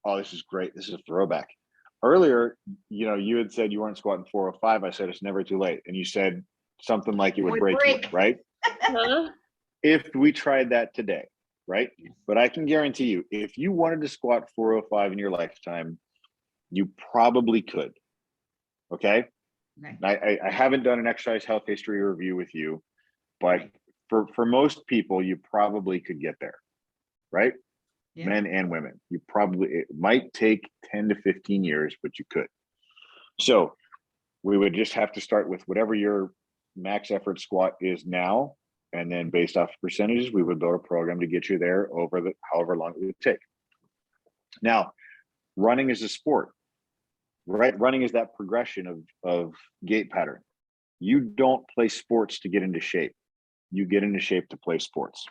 oh, this is great. This is a throwback. Earlier, you had said you weren't squatting 405. I said, it's never too late. And you said something like it would break you, right? If we tried that today, right? But I can guarantee you, if you wanted to squat 405 in your lifetime, you probably could. Okay. I haven't done an exercise health history review with you, but for most people, you probably could get there, right? Yeah. Men and women. It might take 10 to 15 years, but you could. So we would just have to start with whatever your max effort squat is now. And then based off percentages, we would build a program to get you there over however long it would take. Now, running is a sport, right? Running is that progression of gait pattern. You don't play sports to get into shape. You get into shape to play sports,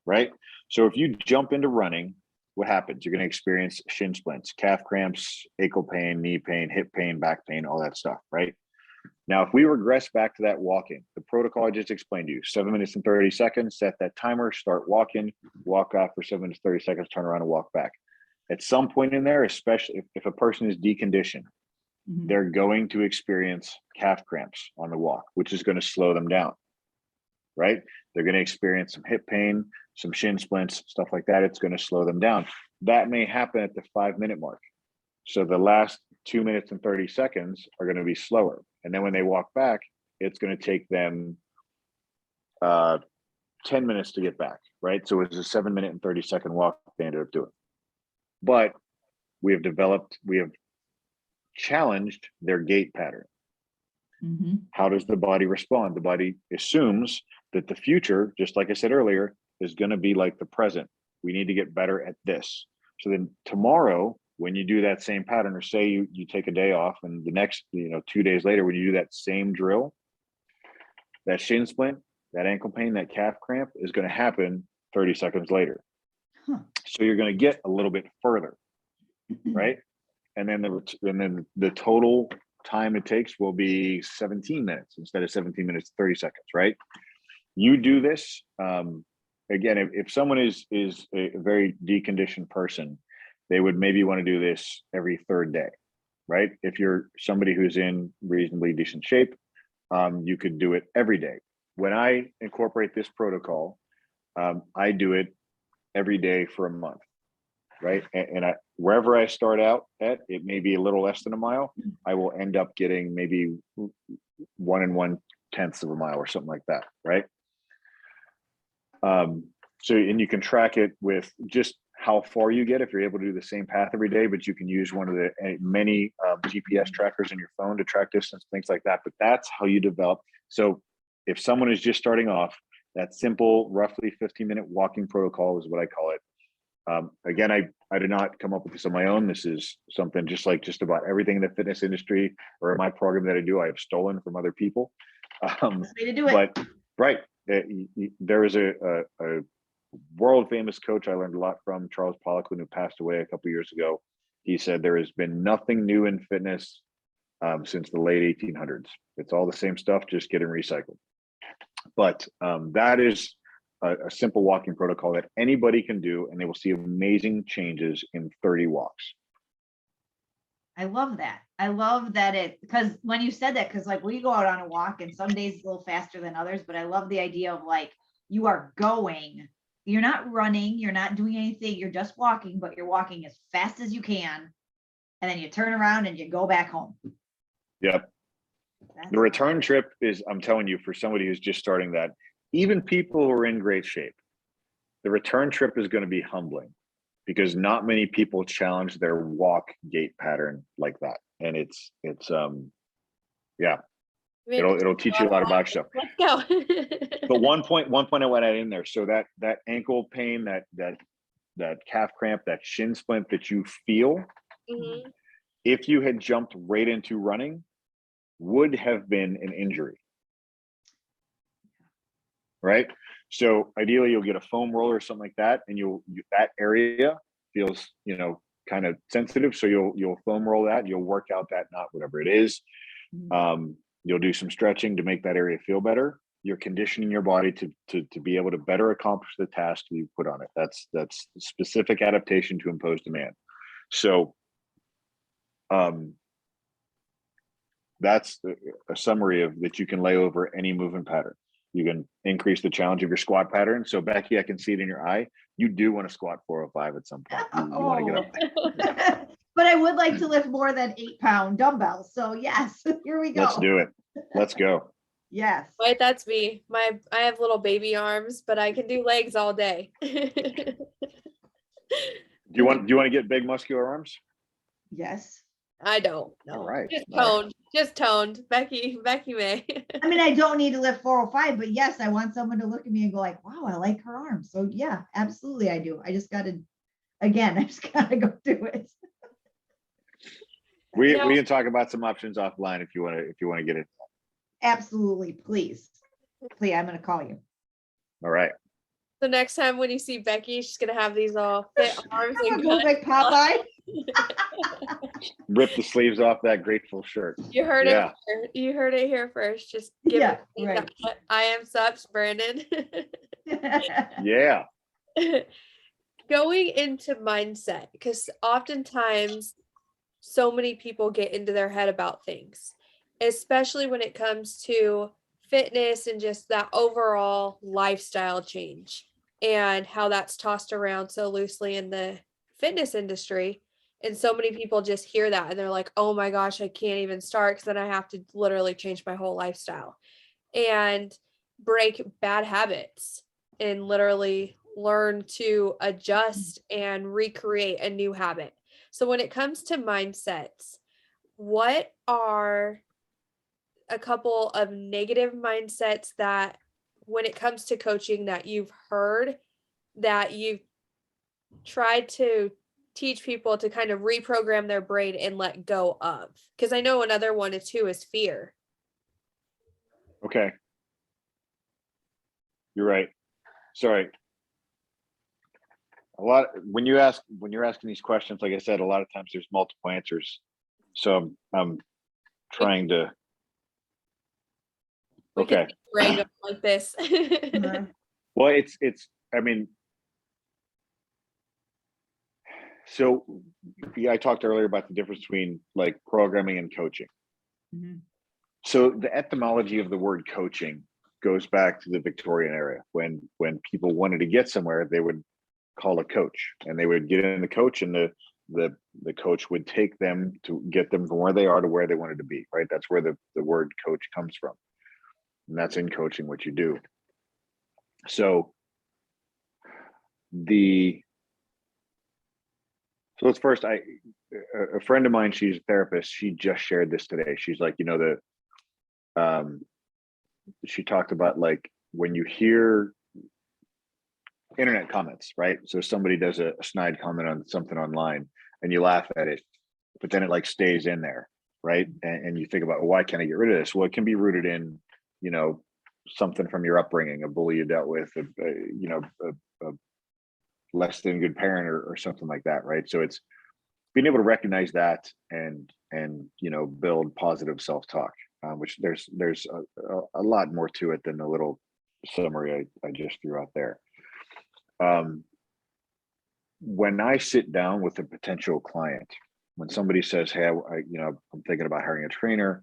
right? So if you jump into running, what happens? You're going to experience shin splints, calf cramps, ankle pain, knee pain, hip pain, back pain, all that stuff, right? Now, if we regress back to that walking, the protocol I just explained to you, 7 minutes and 30 seconds, set that timer, start walking, walk off for 7 minutes, 30 seconds, turn around and walk back. At some point in there, especially if a person is deconditioned, they're going to experience calf cramps on the walk, which is going to slow them down, right? They're going to experience some hip pain, some shin splints, stuff like that. It's going to slow them down. That may happen at the 5 minute mark. So the last 2 minutes and 30 seconds are going to be slower. And then when they walk back, it's going to take them 10 minutes to get back, right? So it was a 7 minute and 30 second walk they ended up doing. But we have challenged their gait pattern. How does the body respond? The body assumes that the future, just like I said earlier, is going to be like the present. We need to get better at this. So then tomorrow, when you do that same pattern, or say you take a day off, and the next 2 days later, when you do that same drill, that shin splint, that ankle pain, that calf cramp is going to happen 30 seconds later. So you're going to get a little bit further, right? And then the total time it takes will be 17 minutes instead of 17 minutes, 30 seconds, right? You do this. Again, if someone is a very deconditioned person, they would maybe want to do this every third day, right? If you're somebody who's in reasonably decent shape, you could do it every day. When I incorporate this protocol, I do it every day for a month, right? And wherever I start out at, it may be a little less than a mile. I will end up getting maybe 1 1/10 of a mile or something like that, right? So, and you can track it with just how far you get if you're able to do the same path every day, but you can use one of the many GPS trackers in your phone to track distance, things like that. But that's how you develop. So if someone is just starting off, that simple, roughly 15-minute walking protocol is what I call it. Again, I did not come up with this on my own. This is something just like just about everything in the fitness industry or in my program that I do, I have stolen from other people. That's the way to do it. But right, there is a world famous coach I learned a lot from, Charles Poliquin, who passed away a couple of years ago. He said there has been nothing new in fitness since the late 1800s. It's all the same stuff, just getting recycled. But that is a simple walking protocol that anybody can do, and they will see amazing changes in 30 walks. I love that. I love that because when you said that, because like we go out on a walk and some days it's a little faster than others, but I love the idea of like you are going, you're not running, you're not doing anything, you're just walking, but you're walking as fast as you can. And then you turn around and you go back home. Yep. The return trip is, I'm telling you, for somebody who's just starting that, even people who are in great shape, the return trip is going to be humbling because not many people challenge their walk gait pattern like that. And it's yeah, it'll teach you a lot about yourself. Let's go. But one point I want to add in there. So that ankle pain, that calf cramp, that shin splint that you feel, Mhm. if you had jumped right into running, would have been an injury, right? So ideally you'll get a foam roller or something like that, and that area feels, kind of sensitive. So you'll foam roll that, you'll work out that knot, whatever it is. You'll do some stretching to make that area feel better. You're conditioning your body to be able to better accomplish the task you put on it. That's specific adaptation to impose demand. So that's a summary of that you can lay over any movement pattern. You can increase the challenge of your squat pattern. So Becky, I can see it in your eye. You do want to squat 405 at some point. You want to get up there. But I would like to lift more than 8-pound dumbbells. So yes, here we go. Let's do it. Let's go. Yes. Wait, that's me. I have little baby arms, but I can do legs all day. Do you want to get big muscular arms? Yes. I don't. No. All right. Just toned. Becky may. I mean, I don't need to lift 405, but yes, I want someone to look at me and go like, wow, I like her arms. So yeah, absolutely I do. I just got to go do it. We can talk about some options offline if you want to get it. Absolutely. Please, I'm going to call you. All right. So next time when you see Becky, she's going to have these all fit arms. I'm going to like Popeye. Rip the sleeves off that grateful shirt. You heard it. You heard it here first. Just give it right. IAMSUPPS, Brandon. Yeah. Going into mindset, because oftentimes so many people get into their head about things, especially when it comes to fitness and just that overall lifestyle change and how that's tossed around so loosely in the fitness industry. And so many people just hear that and they're like, oh my gosh, I can't even start because then I have to literally change my whole lifestyle and break bad habits and literally learn to adjust and recreate a new habit. So when it comes to mindsets, what are a couple of negative mindsets that when it comes to coaching that you've heard that you've tried to teach people to kind of reprogram their brain and let go of? Because I know another one too is fear. Okay. You're right. Sorry. When you're asking these questions, like I said, a lot of times there's multiple answers. So I'm trying to. We Okay. can brag up like this. Well, it's. I mean, so yeah, I talked earlier about the difference between like programming and coaching. Mhm. So the etymology of the word coaching goes back to the Victorian era when people wanted to get somewhere, they would call a coach, and they would get in the coach, and the coach would take them to get them from where they are to where they wanted to be, right? That's where the word coach comes from. And that's in coaching what you do. So let's first, a friend of mine, she's a therapist, she just shared this today. She's like, she talked about like when you hear internet comments, right? So somebody does a snide comment on something online and you laugh at it, but then it like stays in there, right? And you think about, well, why can't I get rid of this? Well, it can be rooted in, something from your upbringing, a bully you dealt with, a less than good parent or something like that, right? So it's being able to recognize that and build positive self-talk, which there's a lot more to it than the little summary I just threw out there. When I sit down with a potential client, when somebody says, hey, I'm thinking about hiring a trainer,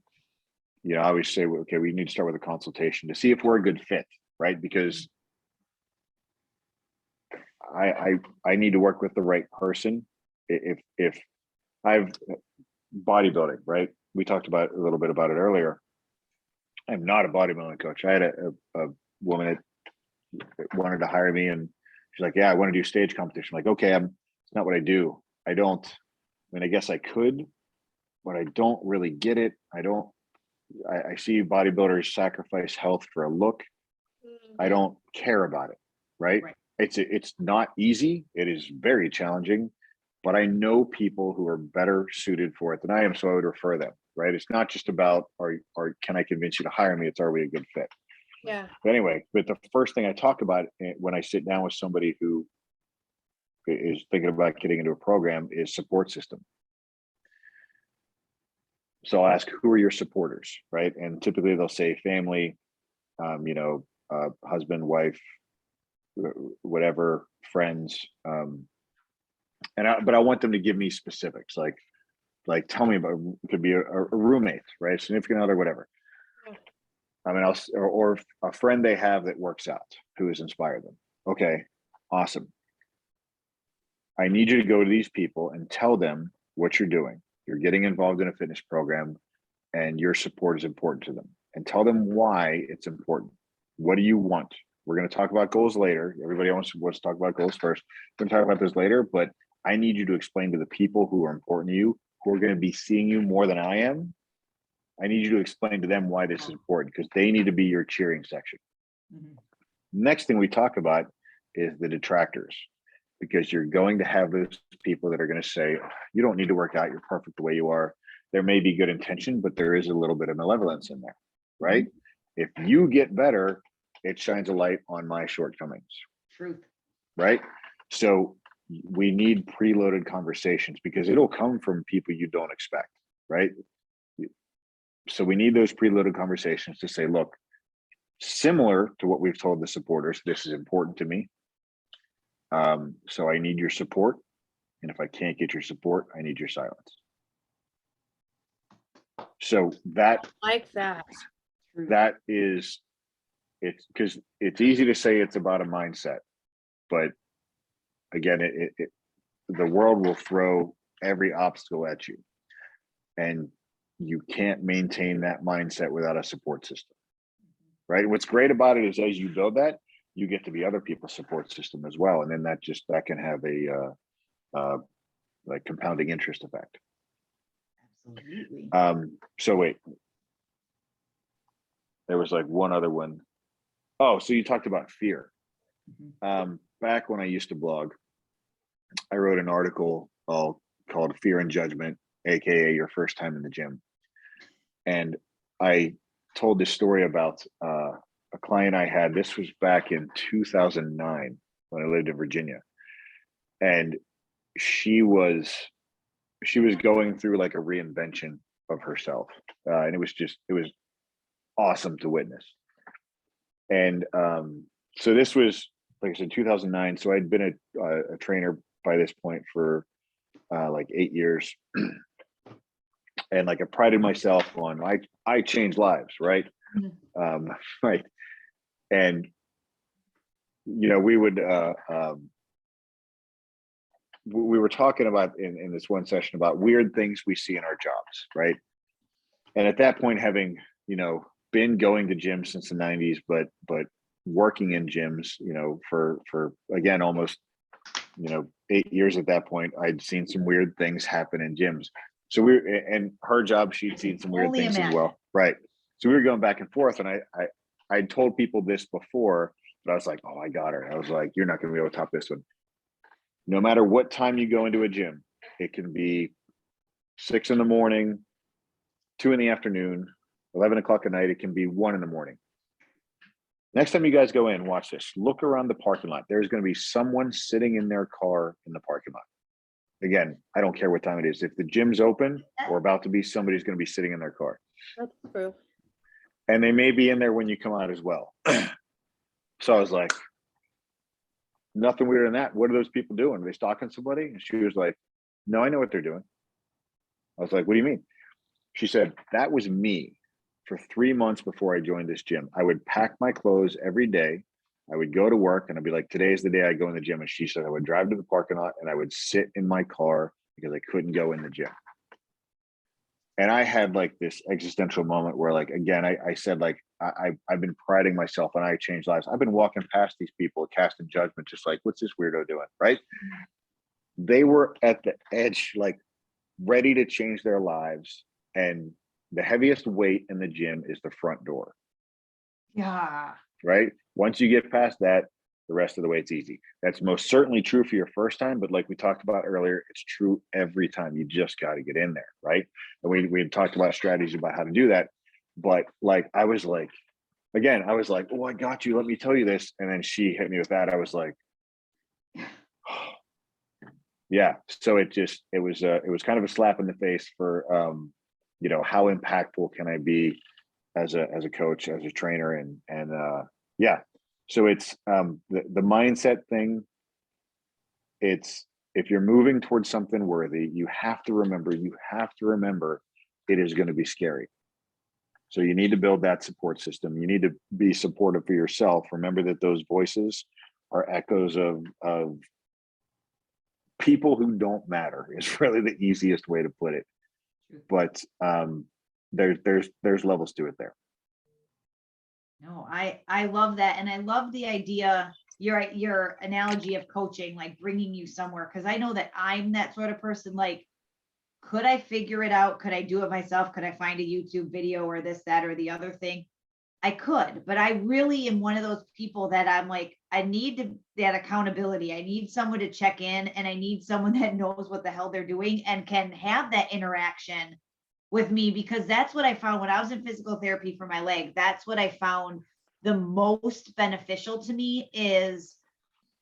I always say, okay, we need to start with a consultation to see if we're a good fit, right? Because I need to work with the right person. If I've bodybuilding, right? We talked about a little bit about it earlier. I'm not a bodybuilding coach. I had a woman that wanted to hire me, and she's like, yeah, I want to do stage competition. I'm like, okay, it's not what I do. I guess I could, but I don't really get it. I see bodybuilders sacrifice health for a look. I don't care about it, right? It's not easy. It is very challenging, but I know people who are better suited for it than I am, so I would refer them, right? It's not just about, or can I convince you to hire me? It's, are we a good fit? Yeah. But anyway, but the first thing I talk about when I sit down with somebody who is thinking about getting into a program is support system. So I'll ask, who are your supporters, right? And typically they'll say family, husband, wife, whatever, friends. But I want them to give me specifics, like tell me about, it could be a roommate, right? Significant other, whatever. I mean, or a friend they have that works out who has inspired them. Okay, awesome. I need you to go to these people and tell them what you're doing. You're getting involved in a fitness program and your support is important to them, and tell them why it's important. What do you want? We're going to talk about goals later. Everybody wants to talk about goals first. We're going to talk about this later, but I need you to explain to the people who are important to you, who are going to be seeing you more than I am. I need you to explain to them why this is important, because they need to be your cheering section. Mm-hmm. Next thing we talk about is the detractors, because you're going to have those people that are going to say, you don't need to work out. You're perfect the way you are. There may be good intention, but there is a little bit of malevolence in there, right? If you get better, it shines a light on my shortcomings. Truth. Right? So we need preloaded conversations, because it'll come from people you don't expect, right? So we need those preloaded conversations to say, look, similar to what we've told the supporters, this is important to me. So I need your support. And if I can't get your support, I need your silence. So that, like that. That is, it's because it's easy to say it's about a mindset, but again, the world will throw every obstacle at you, and you can't maintain that mindset without a support system, right? What's great about it is, as you build that, you get to be other people's support system as well, and then that can have a like compounding interest effect. Absolutely. So wait, there was like one other one. Oh, so you talked about fear. Back when I used to blog, I wrote an article called Fear and Judgment, aka Your First Time in the Gym. And I told this story about a client I had. This was back in 2009 when I lived in Virginia. And she was going through like a reinvention of herself. And it was awesome to witness. And so this was, like I said, 2009. So I'd been a trainer by this point for like 8 years. And like I prided myself on, I change lives, right? Right. And, you know, we would, we were talking about in this one session about weird things we see in our jobs, right? And at that point, having, you know, been going to gyms since the 90s, but working in gyms, you know, for again, almost, you know, 8 years at that point, I'd seen some weird things happen in gyms. So and her job, she'd seen some weird things as well. Right. So we were going back and forth, and I'd told people this before, but I was like, oh, I got her. I was like, you're not going to be able to top this one. No matter what time you go into a gym, it can be 6 a.m, 2 p.m, 11 o'clock at night. It can be 1 a.m. Next time you guys go in, watch this. Look around the parking lot. There's going to be someone sitting in their car in the parking lot. Again, I don't care what time it is. If the gym's open or about to be, somebody's going to be sitting in their car. That's true. And they may be in there when you come out as well. So I was like, nothing weirder than that. What are those people doing? Are they stalking somebody? And she was like, no, I know what they're doing. I was like, what do you mean? She said, that was me for 3 months before I joined this gym. I would pack my clothes every day. I would go to work and I'd be like, today's the day I go in the gym. And she said, I would drive to the parking lot and I would sit in my car because I couldn't go in the gym. And I had like this existential moment where, like, again, I said, like, I've been priding myself and I changed lives. I've been walking past these people casting judgment, just like, what's this weirdo doing? Right. They were at the edge, like ready to change their lives. And the heaviest weight in the gym is the front door. Yeah. Right. Once you get past that, the rest of the way it's easy. That's most certainly true for your first time, but like we talked about earlier, it's true every time. You just got to get in there, right? And we had talked about strategies about how to do that. But like, I was like, again, I was like, oh, I got you. Let me tell you this. And then she hit me with that. I was like, oh. Yeah. So it was kind of a slap in the face for, you know, how impactful can I be as a coach, as a trainer, and yeah. So it's the mindset thing. It's, if you're moving towards something worthy, you have to remember it is going to be scary. So you need to build that support system. You need to be supportive for yourself. Remember that those voices are echoes of people who don't matter, is really the easiest way to put it. But there's levels to it there. No, I love that. And I love the idea, your analogy of coaching, like bringing you somewhere. Cause I know that I'm that sort of person. Like, could I figure it out? Could I do it myself? Could I find a YouTube video or this, that, or the other thing? I could, but I really am one of those people that I'm like, I need that accountability. I need someone to check in, and I need someone that knows what the hell they're doing and can have that interaction with me, because that's what I found when I was in physical therapy for my leg. That's what I found the most beneficial to me, is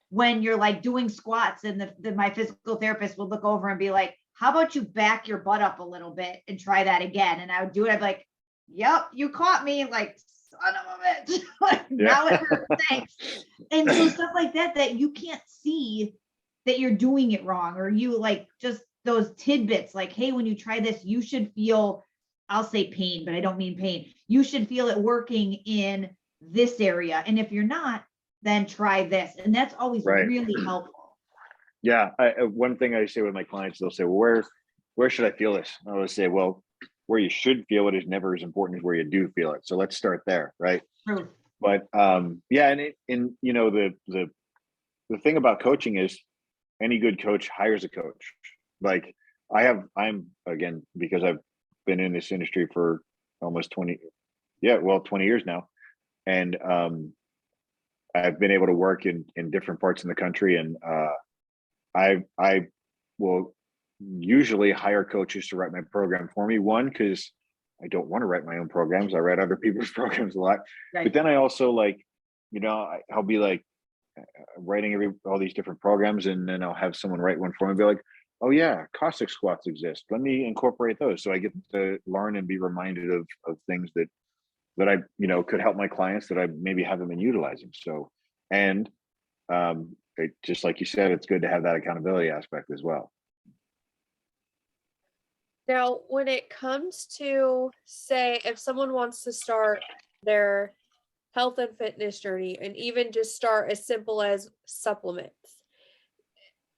when you're like doing squats and my physical therapist would look over and be like, how about you back your butt up a little bit and try that again? And I would do it. I'd be like, yep, you caught me, like, son of a bitch. Like, now it hurts, thanks. And so stuff like that you can't see that you're doing it wrong, or you like just those tidbits, like, hey, when you try this, you should feel, I'll say pain, but I don't mean pain. You should feel it working in this area. And if you're not, then try this. And that's always really helpful. Yeah. One thing I say with my clients, they'll say, well, where should I feel this? I always say, well, where you should feel it is never as important as where you do feel it. So let's start there. Right. True. But yeah. And you know, the thing about coaching is any good coach hires a coach. Like I'm again, because I've been in this industry for almost 20 years now. And I've been able to work in different parts in the country. And I will usually hire coaches to write my program for me. One, because I don't want to write my own programs. I write other people's programs a lot. Right. But then I also, like, you know, I'll be like writing all these different programs, and then I'll have someone write one for me and be like, oh yeah, Cossack squats exist. Let me incorporate those. So I get to learn and be reminded of things that I, could help my clients that I maybe haven't been utilizing. So, and just like you said, it's good to have that accountability aspect as well. Now, when it comes to, say, if someone wants to start their health and fitness journey and even just start as simple as supplements,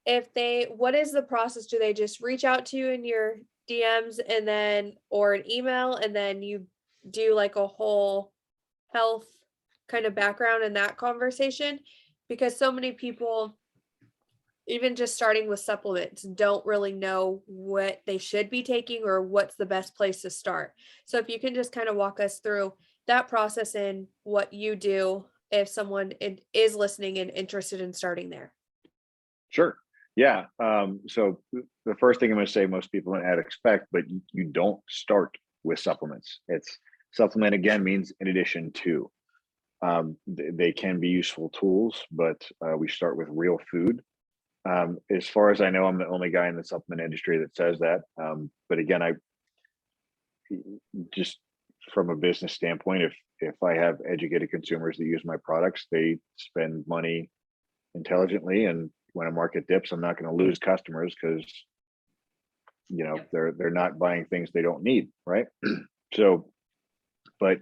what is the process? Do they just reach out to you in your DMs and then, or an email, and then you do like a whole health kind of background in that conversation? Because so many people, even just starting with supplements, don't really know what they should be taking or what's the best place to start. So if you can just kind of walk us through that process and what you do if someone is listening and interested in starting there. Sure. Yeah. So the first thing I'm going to say, most people might expect, but you don't start with supplements. It's supplement, again, means in addition to. They can be useful tools, but we start with real food. As far as I know, I'm the only guy in the supplement industry that says that. But again, I just from a business standpoint, if I have educated consumers that use my products, they spend money intelligently, and when a market dips, I'm not going to lose customers because they're not buying things they don't need, right? So, but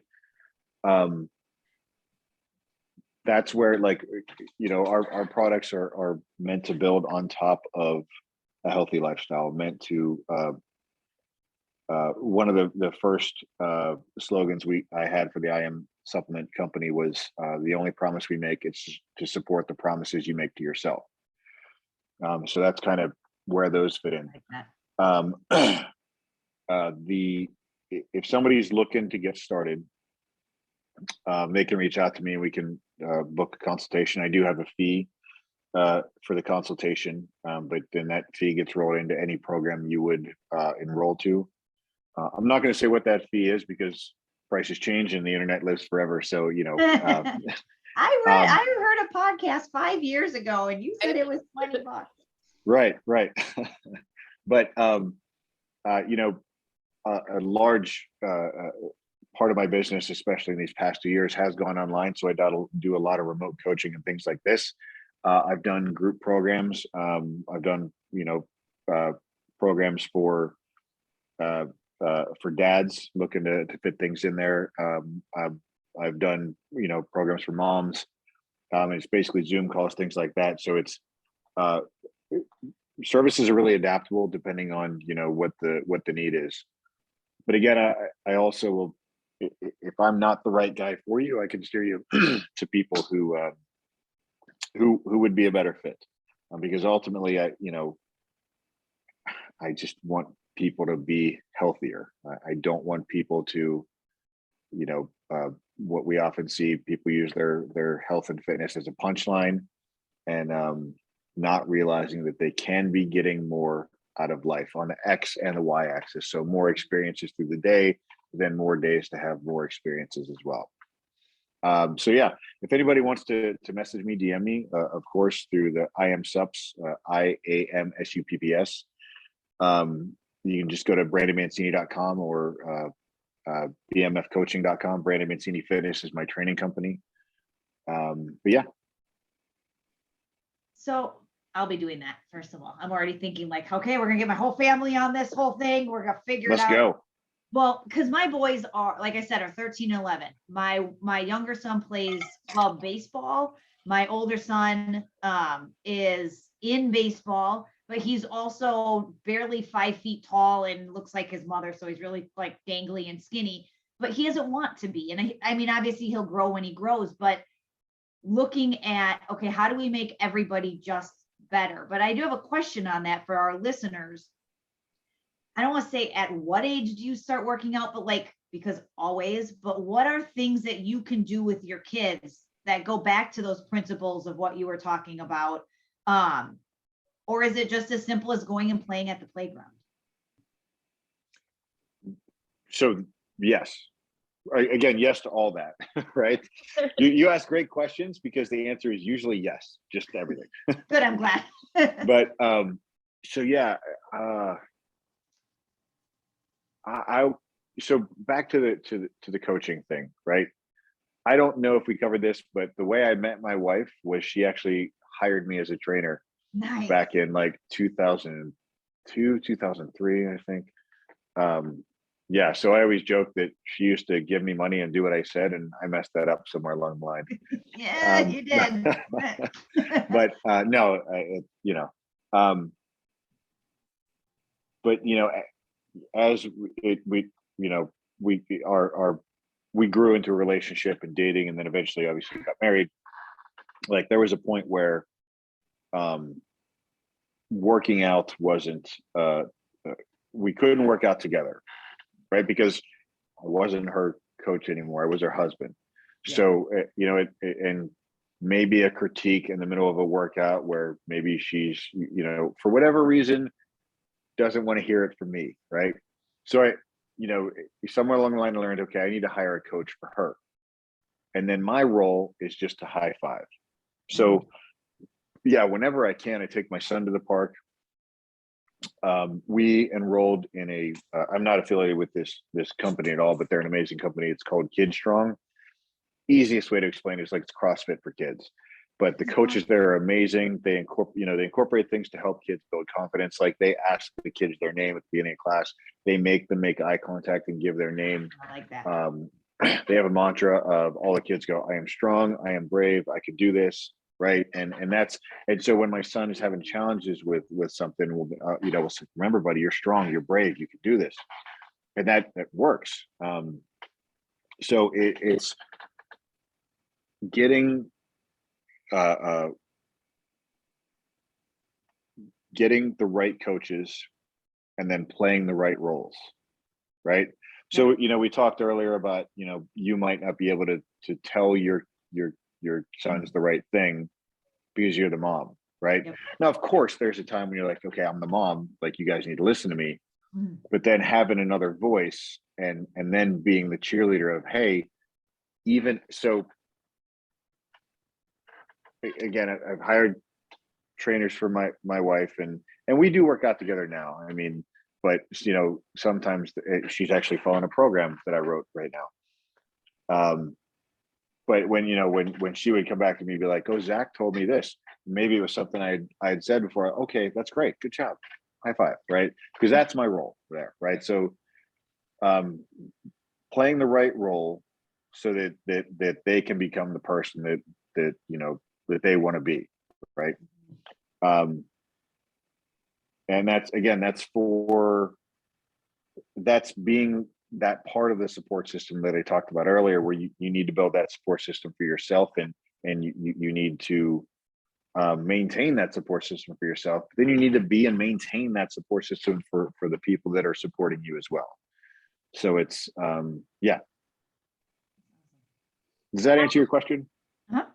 that's where, like, our products are meant to build on top of a healthy lifestyle, meant to one of the first slogans I had for the IAM supplement company was the only promise we make is to support the promises you make to yourself. So that's kind of where those fit in. If somebody's looking to get started, they can reach out to me and we can book a consultation. I do have a fee for the consultation, but then that fee gets rolled into any program you would enroll to. I'm not going to say what that fee is because prices change and the internet lives forever. So, I heard a podcast 5 years ago and you said it was $20. Right. But, a large part of my business, especially in these past 2 years, has gone online. So I do a lot of remote coaching and things like this. I've done group programs. I've done, programs for dads looking to fit things in there. I've done, programs for moms. It's basically Zoom calls, things like that. So it's services are really adaptable depending on, what the need is. But again, I also will, if I'm not the right guy for you, I can steer you to people who would be a better fit, because ultimately, I just want people to be healthier. I don't want people to, what we often see, people use their health and fitness as a punchline, and not realizing that they can be getting more out of life on the X and the Y axis. So more experiences through the day, then more days to have more experiences as well. So yeah, if anybody wants to message me, DM me, of course, through the IAMSUPPS, IAMSUPPS. You can just go to brandonmancine.com or bmfcoaching.com. Brandon Mancine Fitness is my training company. But yeah. So I'll be doing that. First of all, I'm already thinking like, okay, we're gonna get my whole family on this whole thing. We're gonna figure it out. Let's go. Well, because my boys are, like I said, are 13 and 11. My younger son plays club baseball. My older son is in baseball, but he's also barely 5 feet tall and looks like his mother. So he's really like dangly and skinny, but he doesn't want to be. And I mean, obviously he'll grow when he grows, but looking at, okay, how do we make everybody just better? But I do have a question on that for our listeners. I don't want to say at what age do you start working out, but because always, but what are things that you can do with your kids that go back to those principles of what you were talking about? Or is it just as simple as going and playing at the playground? So yes, again, yes to all that, right? You ask great questions because the answer is usually yes, just to everything. Good, I'm glad. But So yeah, I so back to the coaching thing, right? I don't know if we covered this, but the way I met my wife was she actually hired me as a trainer Nice. back in like 2002, 2003, I think. Yeah, so I always joke that she used to give me money and do what I said, and I messed that up somewhere along the line. Yeah, you did. But no, but as we we grew into a relationship and dating, and then eventually, obviously, got married. Like there was a point where working out wasn't. We couldn't work out together, right? Because I wasn't her coach anymore. I was her husband. Yeah. So and maybe a critique in the middle of a workout where maybe she's for whatever reason doesn't want to hear it from me, right? So somewhere along the line I learned, okay, I need to hire a coach for her, and then my role is just to high five. So yeah, whenever I can, I take my son to the park. We enrolled in a I'm not affiliated with this company at all, but they're an amazing company. It's called Kid Strong. Easiest way to explain it is like it's CrossFit for kids. But the coaches there are amazing. They incorporate things to help kids build confidence. Like they ask the kids their name at the beginning of class. They make them make eye contact and give their name. I like that. They have a mantra of all the kids go, I am strong, I am brave, I can do this, right? And so when my son is having challenges with something, we'll say, remember, buddy, you're strong, you're brave, you can do this, and that works. So it's getting getting the right coaches and then playing the right roles, right? So we talked earlier about you might not be able to tell your sons the right thing because you're the mom, right? Yep. Now, of course, there's a time when you're like, okay, I'm the mom, like you guys need to listen to me. Mhm. But then having another voice and then being the cheerleader of, hey, even so, again, I've hired trainers for my wife, and we do work out together now. I mean, but sometimes she's actually following a program that I wrote right now. But when she would come back to me and be like, oh, Zach told me this, maybe it was something I had said before. Okay, that's great, good job, high five, right? Because that's my role there, right? So playing the right role so that they can become the person that they want to be, right? And that's being that part of the support system that I talked about earlier, where you need to build that support system for yourself, and you need to maintain that support system for yourself. Then you need to be and maintain that support system for the people that are supporting you as well. So it's yeah. Does that answer your question? Huh?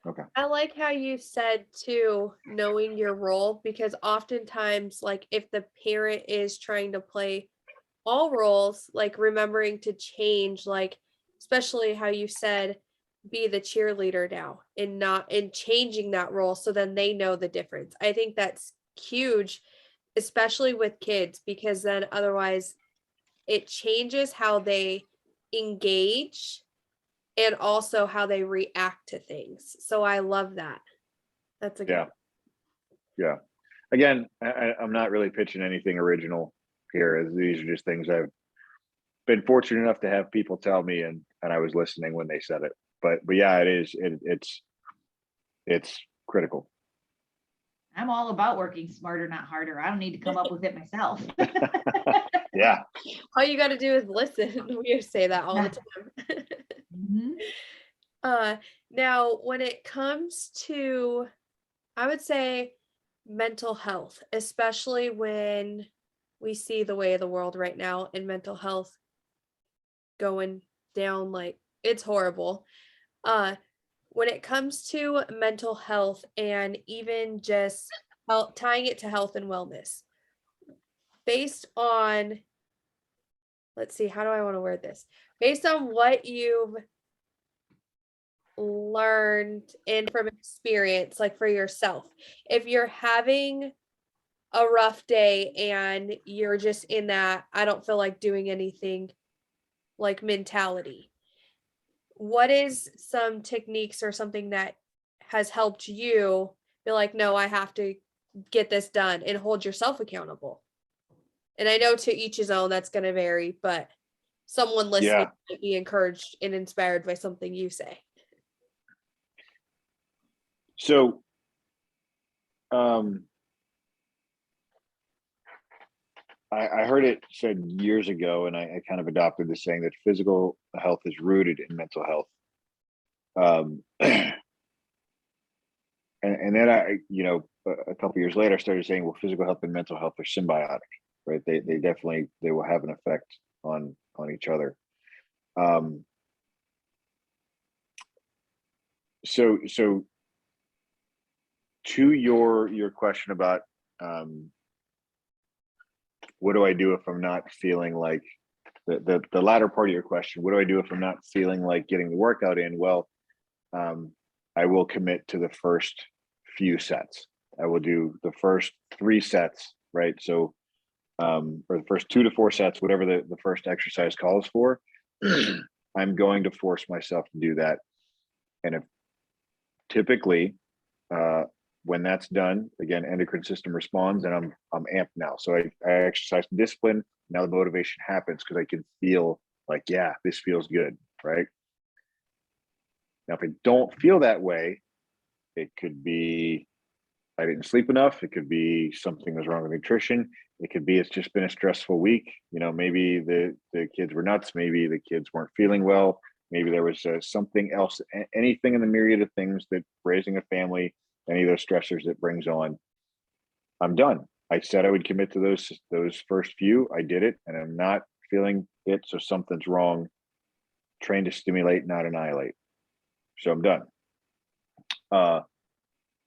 Okay. I like how you said too, knowing your role, because oftentimes, like if the parent is trying to play all roles, like remembering to change, like especially how you said, be the cheerleader now and not in changing that role, so then they know the difference. I think that's huge, especially with kids, because then otherwise it changes how they engage and also how they react to things. So I love that. That's a good. Yeah. Again, I'm not really pitching anything original here, as these are just things I've been fortunate enough to have people tell me, and I was listening when they said it. But yeah, it's critical. I'm all about working smarter, not harder. I don't need to come up with it myself. Yeah. All you got to do is listen. We say that all the time. Mm-hmm. Now, when it comes to, I would say, mental health, especially when we see the way of the world right now and mental health going down, like it's horrible. When it comes to mental health and even just tying it to health and wellness, based on, let's see, how do I want to word this? Based on what you've learned and from experience, like for yourself, if you're having a rough day and you're just in that I don't feel like doing anything like mentality. What is some techniques or something that has helped you be like, no, I have to get this done and hold yourself accountable? And I know to each his own, that's going to vary, but someone listening Yeah. might be encouraged and inspired by something you say. So, I heard it said years ago, and I kind of adopted the saying that physical health is rooted in mental health. And then a couple years later, I started saying, well, physical health and mental health are symbiotic, right? They definitely, they will have an effect on each other. So to your question about what do I do if I'm not feeling like the latter part of your question, what do I do if I'm not feeling like getting the workout in? Well, I will commit to the first few sets. I will do the first 3 sets, right? So, or the first 2 to 4 sets, whatever the first exercise calls for. I'm going to force myself to do that. And if typically, when that's done, again, endocrine system responds and I'm amped now. So I exercise discipline. Now the motivation happens because I can feel like, yeah, this feels good, right? Now, if I don't feel that way, it could be I didn't sleep enough. It could be something was wrong with nutrition. It could be it's just been a stressful week. Maybe the kids were nuts. Maybe the kids weren't feeling well. Maybe there was something else, anything in the myriad of things that raising a family, any of those stressors that brings on, I'm done. I said I would commit to those first few. I did it, and I'm not feeling it. So something's wrong. Train to stimulate, not annihilate. So I'm done.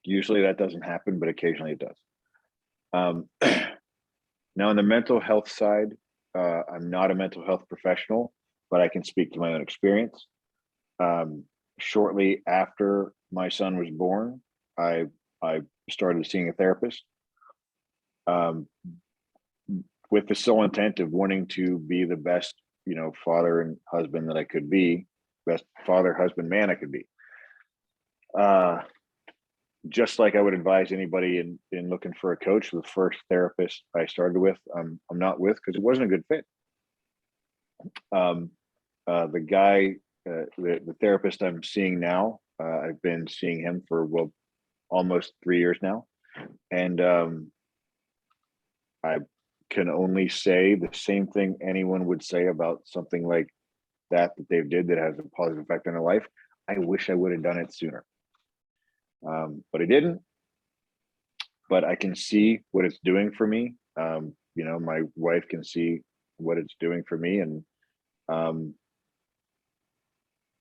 Usually that doesn't happen, but occasionally it does. Now on the mental health side, I'm not a mental health professional, but I can speak to my own experience. Shortly after my son was born, I started seeing a therapist with the sole intent of wanting to be the best, father and husband that I could be, best father, husband, man I could be. Just like I would advise anybody in looking for a coach, the first therapist I started with, I'm not with because it wasn't a good fit. The guy, the therapist I'm seeing now, I've been seeing him for almost 3 years now, and I can only say the same thing anyone would say about something like that they did that has a positive effect on their life. I wish I would have done it sooner. But I didn't. But I can see what it's doing for me. My wife can see what it's doing for me, and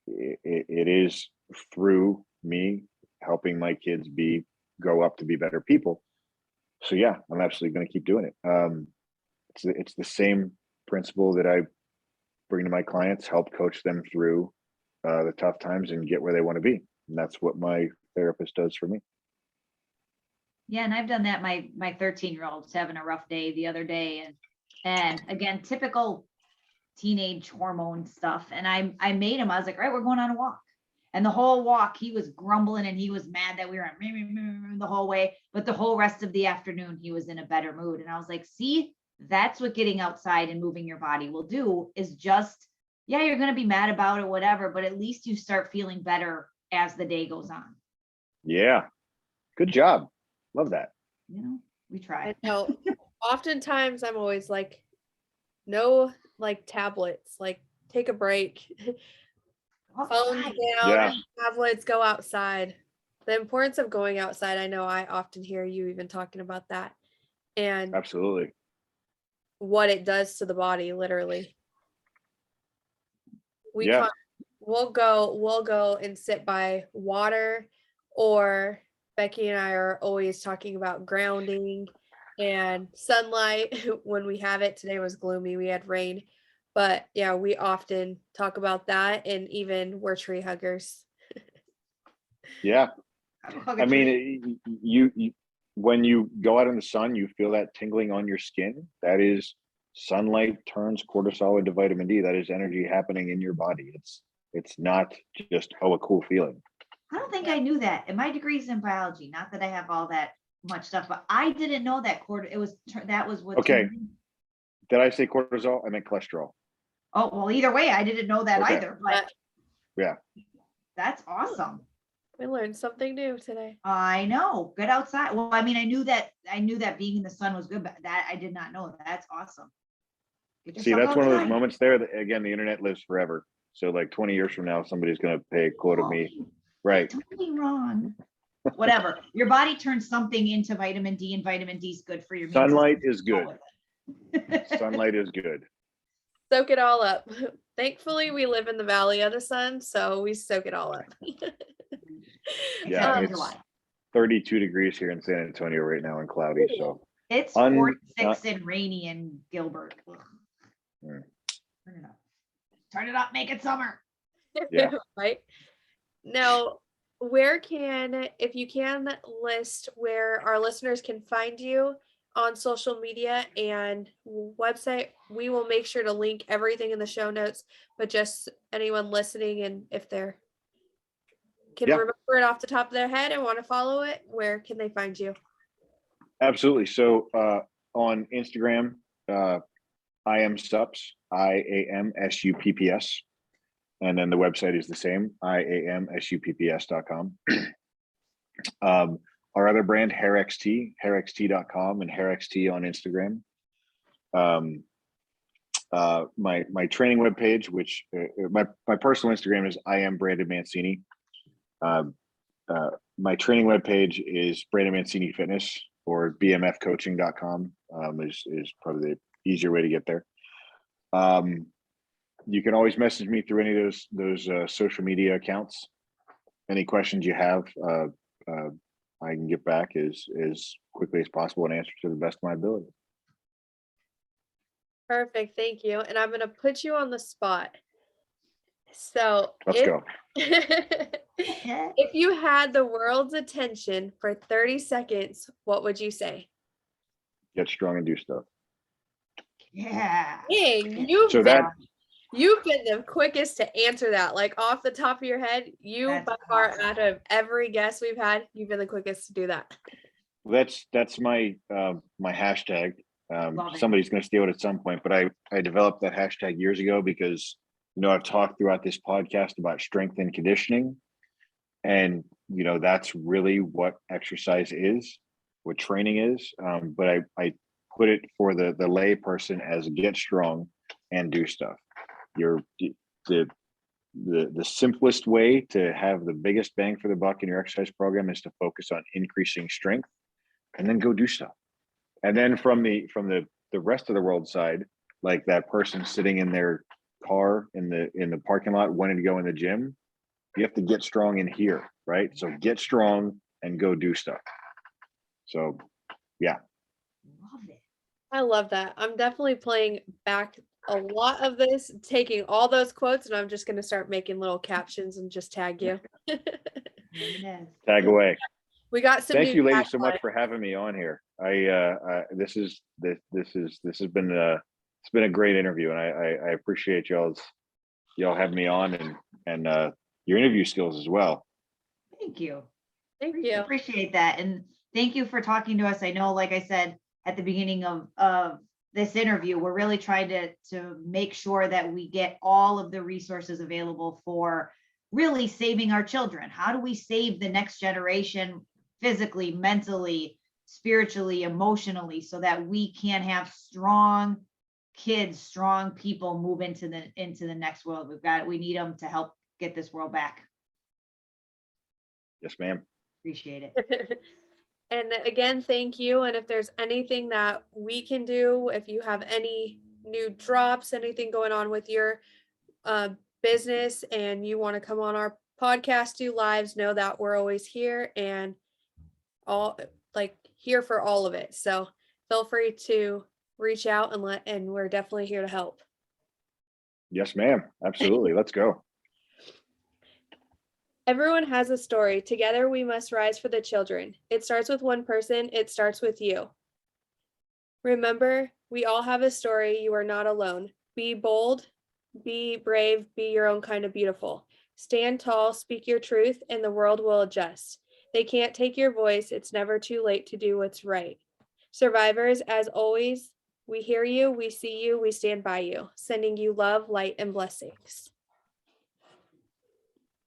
it is through me helping my kids grow up to be better people. So yeah, I'm absolutely going to keep doing it. It's the same principle that I bring to my clients, help coach them through the tough times and get where they want to be. And that's what my therapist does for me. Yeah, and I've done that. My 13-year-old's having a rough day the other day, and again, typical teenage hormone stuff. And I made him. I was like, right, we're going on a walk. And the whole walk, he was grumbling and he was mad that we were the whole way. But the whole rest of the afternoon, he was in a better mood. And I was like, see, that's what getting outside and moving your body will do. Is just, yeah, you're going to be mad about it, whatever, but at least you start feeling better as the day goes on. Yeah, good job. Love that. We try. I know. Oftentimes I'm always like, no, like tablets, like take a break. Phones down, Yeah. tablets, go outside. The importance of going outside. I know I often hear you even talking about that, and Absolutely. what it does to the body, literally. We'll go and sit by water, or Becky and I are always talking about grounding and sunlight when we have it. Today was gloomy, we had rain, but yeah, we often talk about that, and even we're tree huggers. Yeah. I mean, when you go out in the sun, you feel that tingling on your skin. That is sunlight turns cortisol into vitamin D. That is energy happening in your body. It's not just, oh, a cool feeling. I don't think I knew that. And my degree's in biology. Not that I have all that much stuff, but I didn't know that that was what. Okay. Did I say cortisol? I meant cholesterol. Oh, well, either way, I didn't know that Okay. either, but Yeah. that's awesome. We learned something new today. I know. Good outside. Well, I mean, I knew that being in the sun was good, but that I did not know. That's awesome. See, that's one of those moments there that, again, the internet lives forever. So like 20 years from now, somebody's going to pay a quote of me. Right. Totally wrong. Whatever. Your body turns something into vitamin D, and vitamin D is good for your immune Sunlight system. is good. Sunlight is good. Soak it all up. Thankfully, we live in the valley of the sun, so we soak it all up. Yeah, Except in it's July. 32 degrees here in San Antonio right now and cloudy. So It's 46 and rainy in Gilbert. Ugh. Mm. Turn it up. Turn it up. Make it summer. Yeah. Right. Now, if you can list where our listeners can find you on social media and website, we will make sure to link everything in the show notes, but just anyone listening, and if they're can remember it off the top of their head and want to follow it, where can they find you? Absolutely. So on Instagram, IAMSUPPS, IAMSUPPS. And then the website is the same, IAMSUPPS.com. Our other brand, HairXT, hairxt.com, and HairXT on Instagram. My training webpage, which my personal Instagram is I am Brandon Mancine. My training webpage is Brandon Mancine Fitness, or bmfcoaching.com is probably the easier way to get there. You can always message me through any of those social media accounts. Any questions you have, I can get back as quickly as possible and answer to the best of my ability. Perfect. Thank you. And I'm going to put you on the spot. So Let's go. If you had the world's attention for 30 seconds, what would you say? Get strong and do stuff. Yeah. Dang, you've been the quickest to answer that. Like off the top of your head, That's by far awesome. out of every guest we've had, you've been the quickest to do that. That's my my hashtag. Somebody's going to steal it at some point, but I developed that hashtag years ago because, you know, I've talked throughout this podcast about strength and conditioning, and you know that's really what exercise is, what training is. But I put it for the lay person as get strong and do stuff. The simplest way to have the biggest bang for the buck in your exercise program is to focus on increasing strength, and then go do stuff. And then from the rest of the world side, like that person sitting in their car in the parking lot wanting to go in the gym, you have to get strong in here, right? So get strong and go do stuff. So yeah. Love it. I love that. I'm definitely playing back a lot of this, taking all those quotes, and I'm just going to start making little captions and just tag you. Tag away. We got some. Thank you, ladies, so much for having me on here. This has been it's been a great interview, and I appreciate y'all having me on, and your interview skills as well. Thank you. Thank you. Appreciate that, and thank you for talking to us. I know, like I said at the beginning of this interview, we're really trying to make sure that we get all of the resources available for really saving our children. How do we save the next generation physically, mentally, spiritually, emotionally, so that we can have strong kids, strong people move into the next world? We need them to help get this world back. Yes, ma'am. Appreciate it. And again, thank you. And if there's anything that we can do, if you have any new drops, anything going on with your business and you want to come on our podcast, do lives, know that we're always here and here for all of it. So feel free to reach out and we're definitely here to help. Yes, ma'am. Absolutely. Let's go. Everyone has a story. Together we must rise for the children. It starts with one person. It starts with you. Remember, we all have a story. You are not alone. Be bold, be brave, be your own kind of beautiful. Stand tall, speak your truth, and the world will adjust. They can't take your voice. It's never too late to do what's right. Survivors, as always, we hear you, we see you, we stand by you, sending you love, light, and blessings.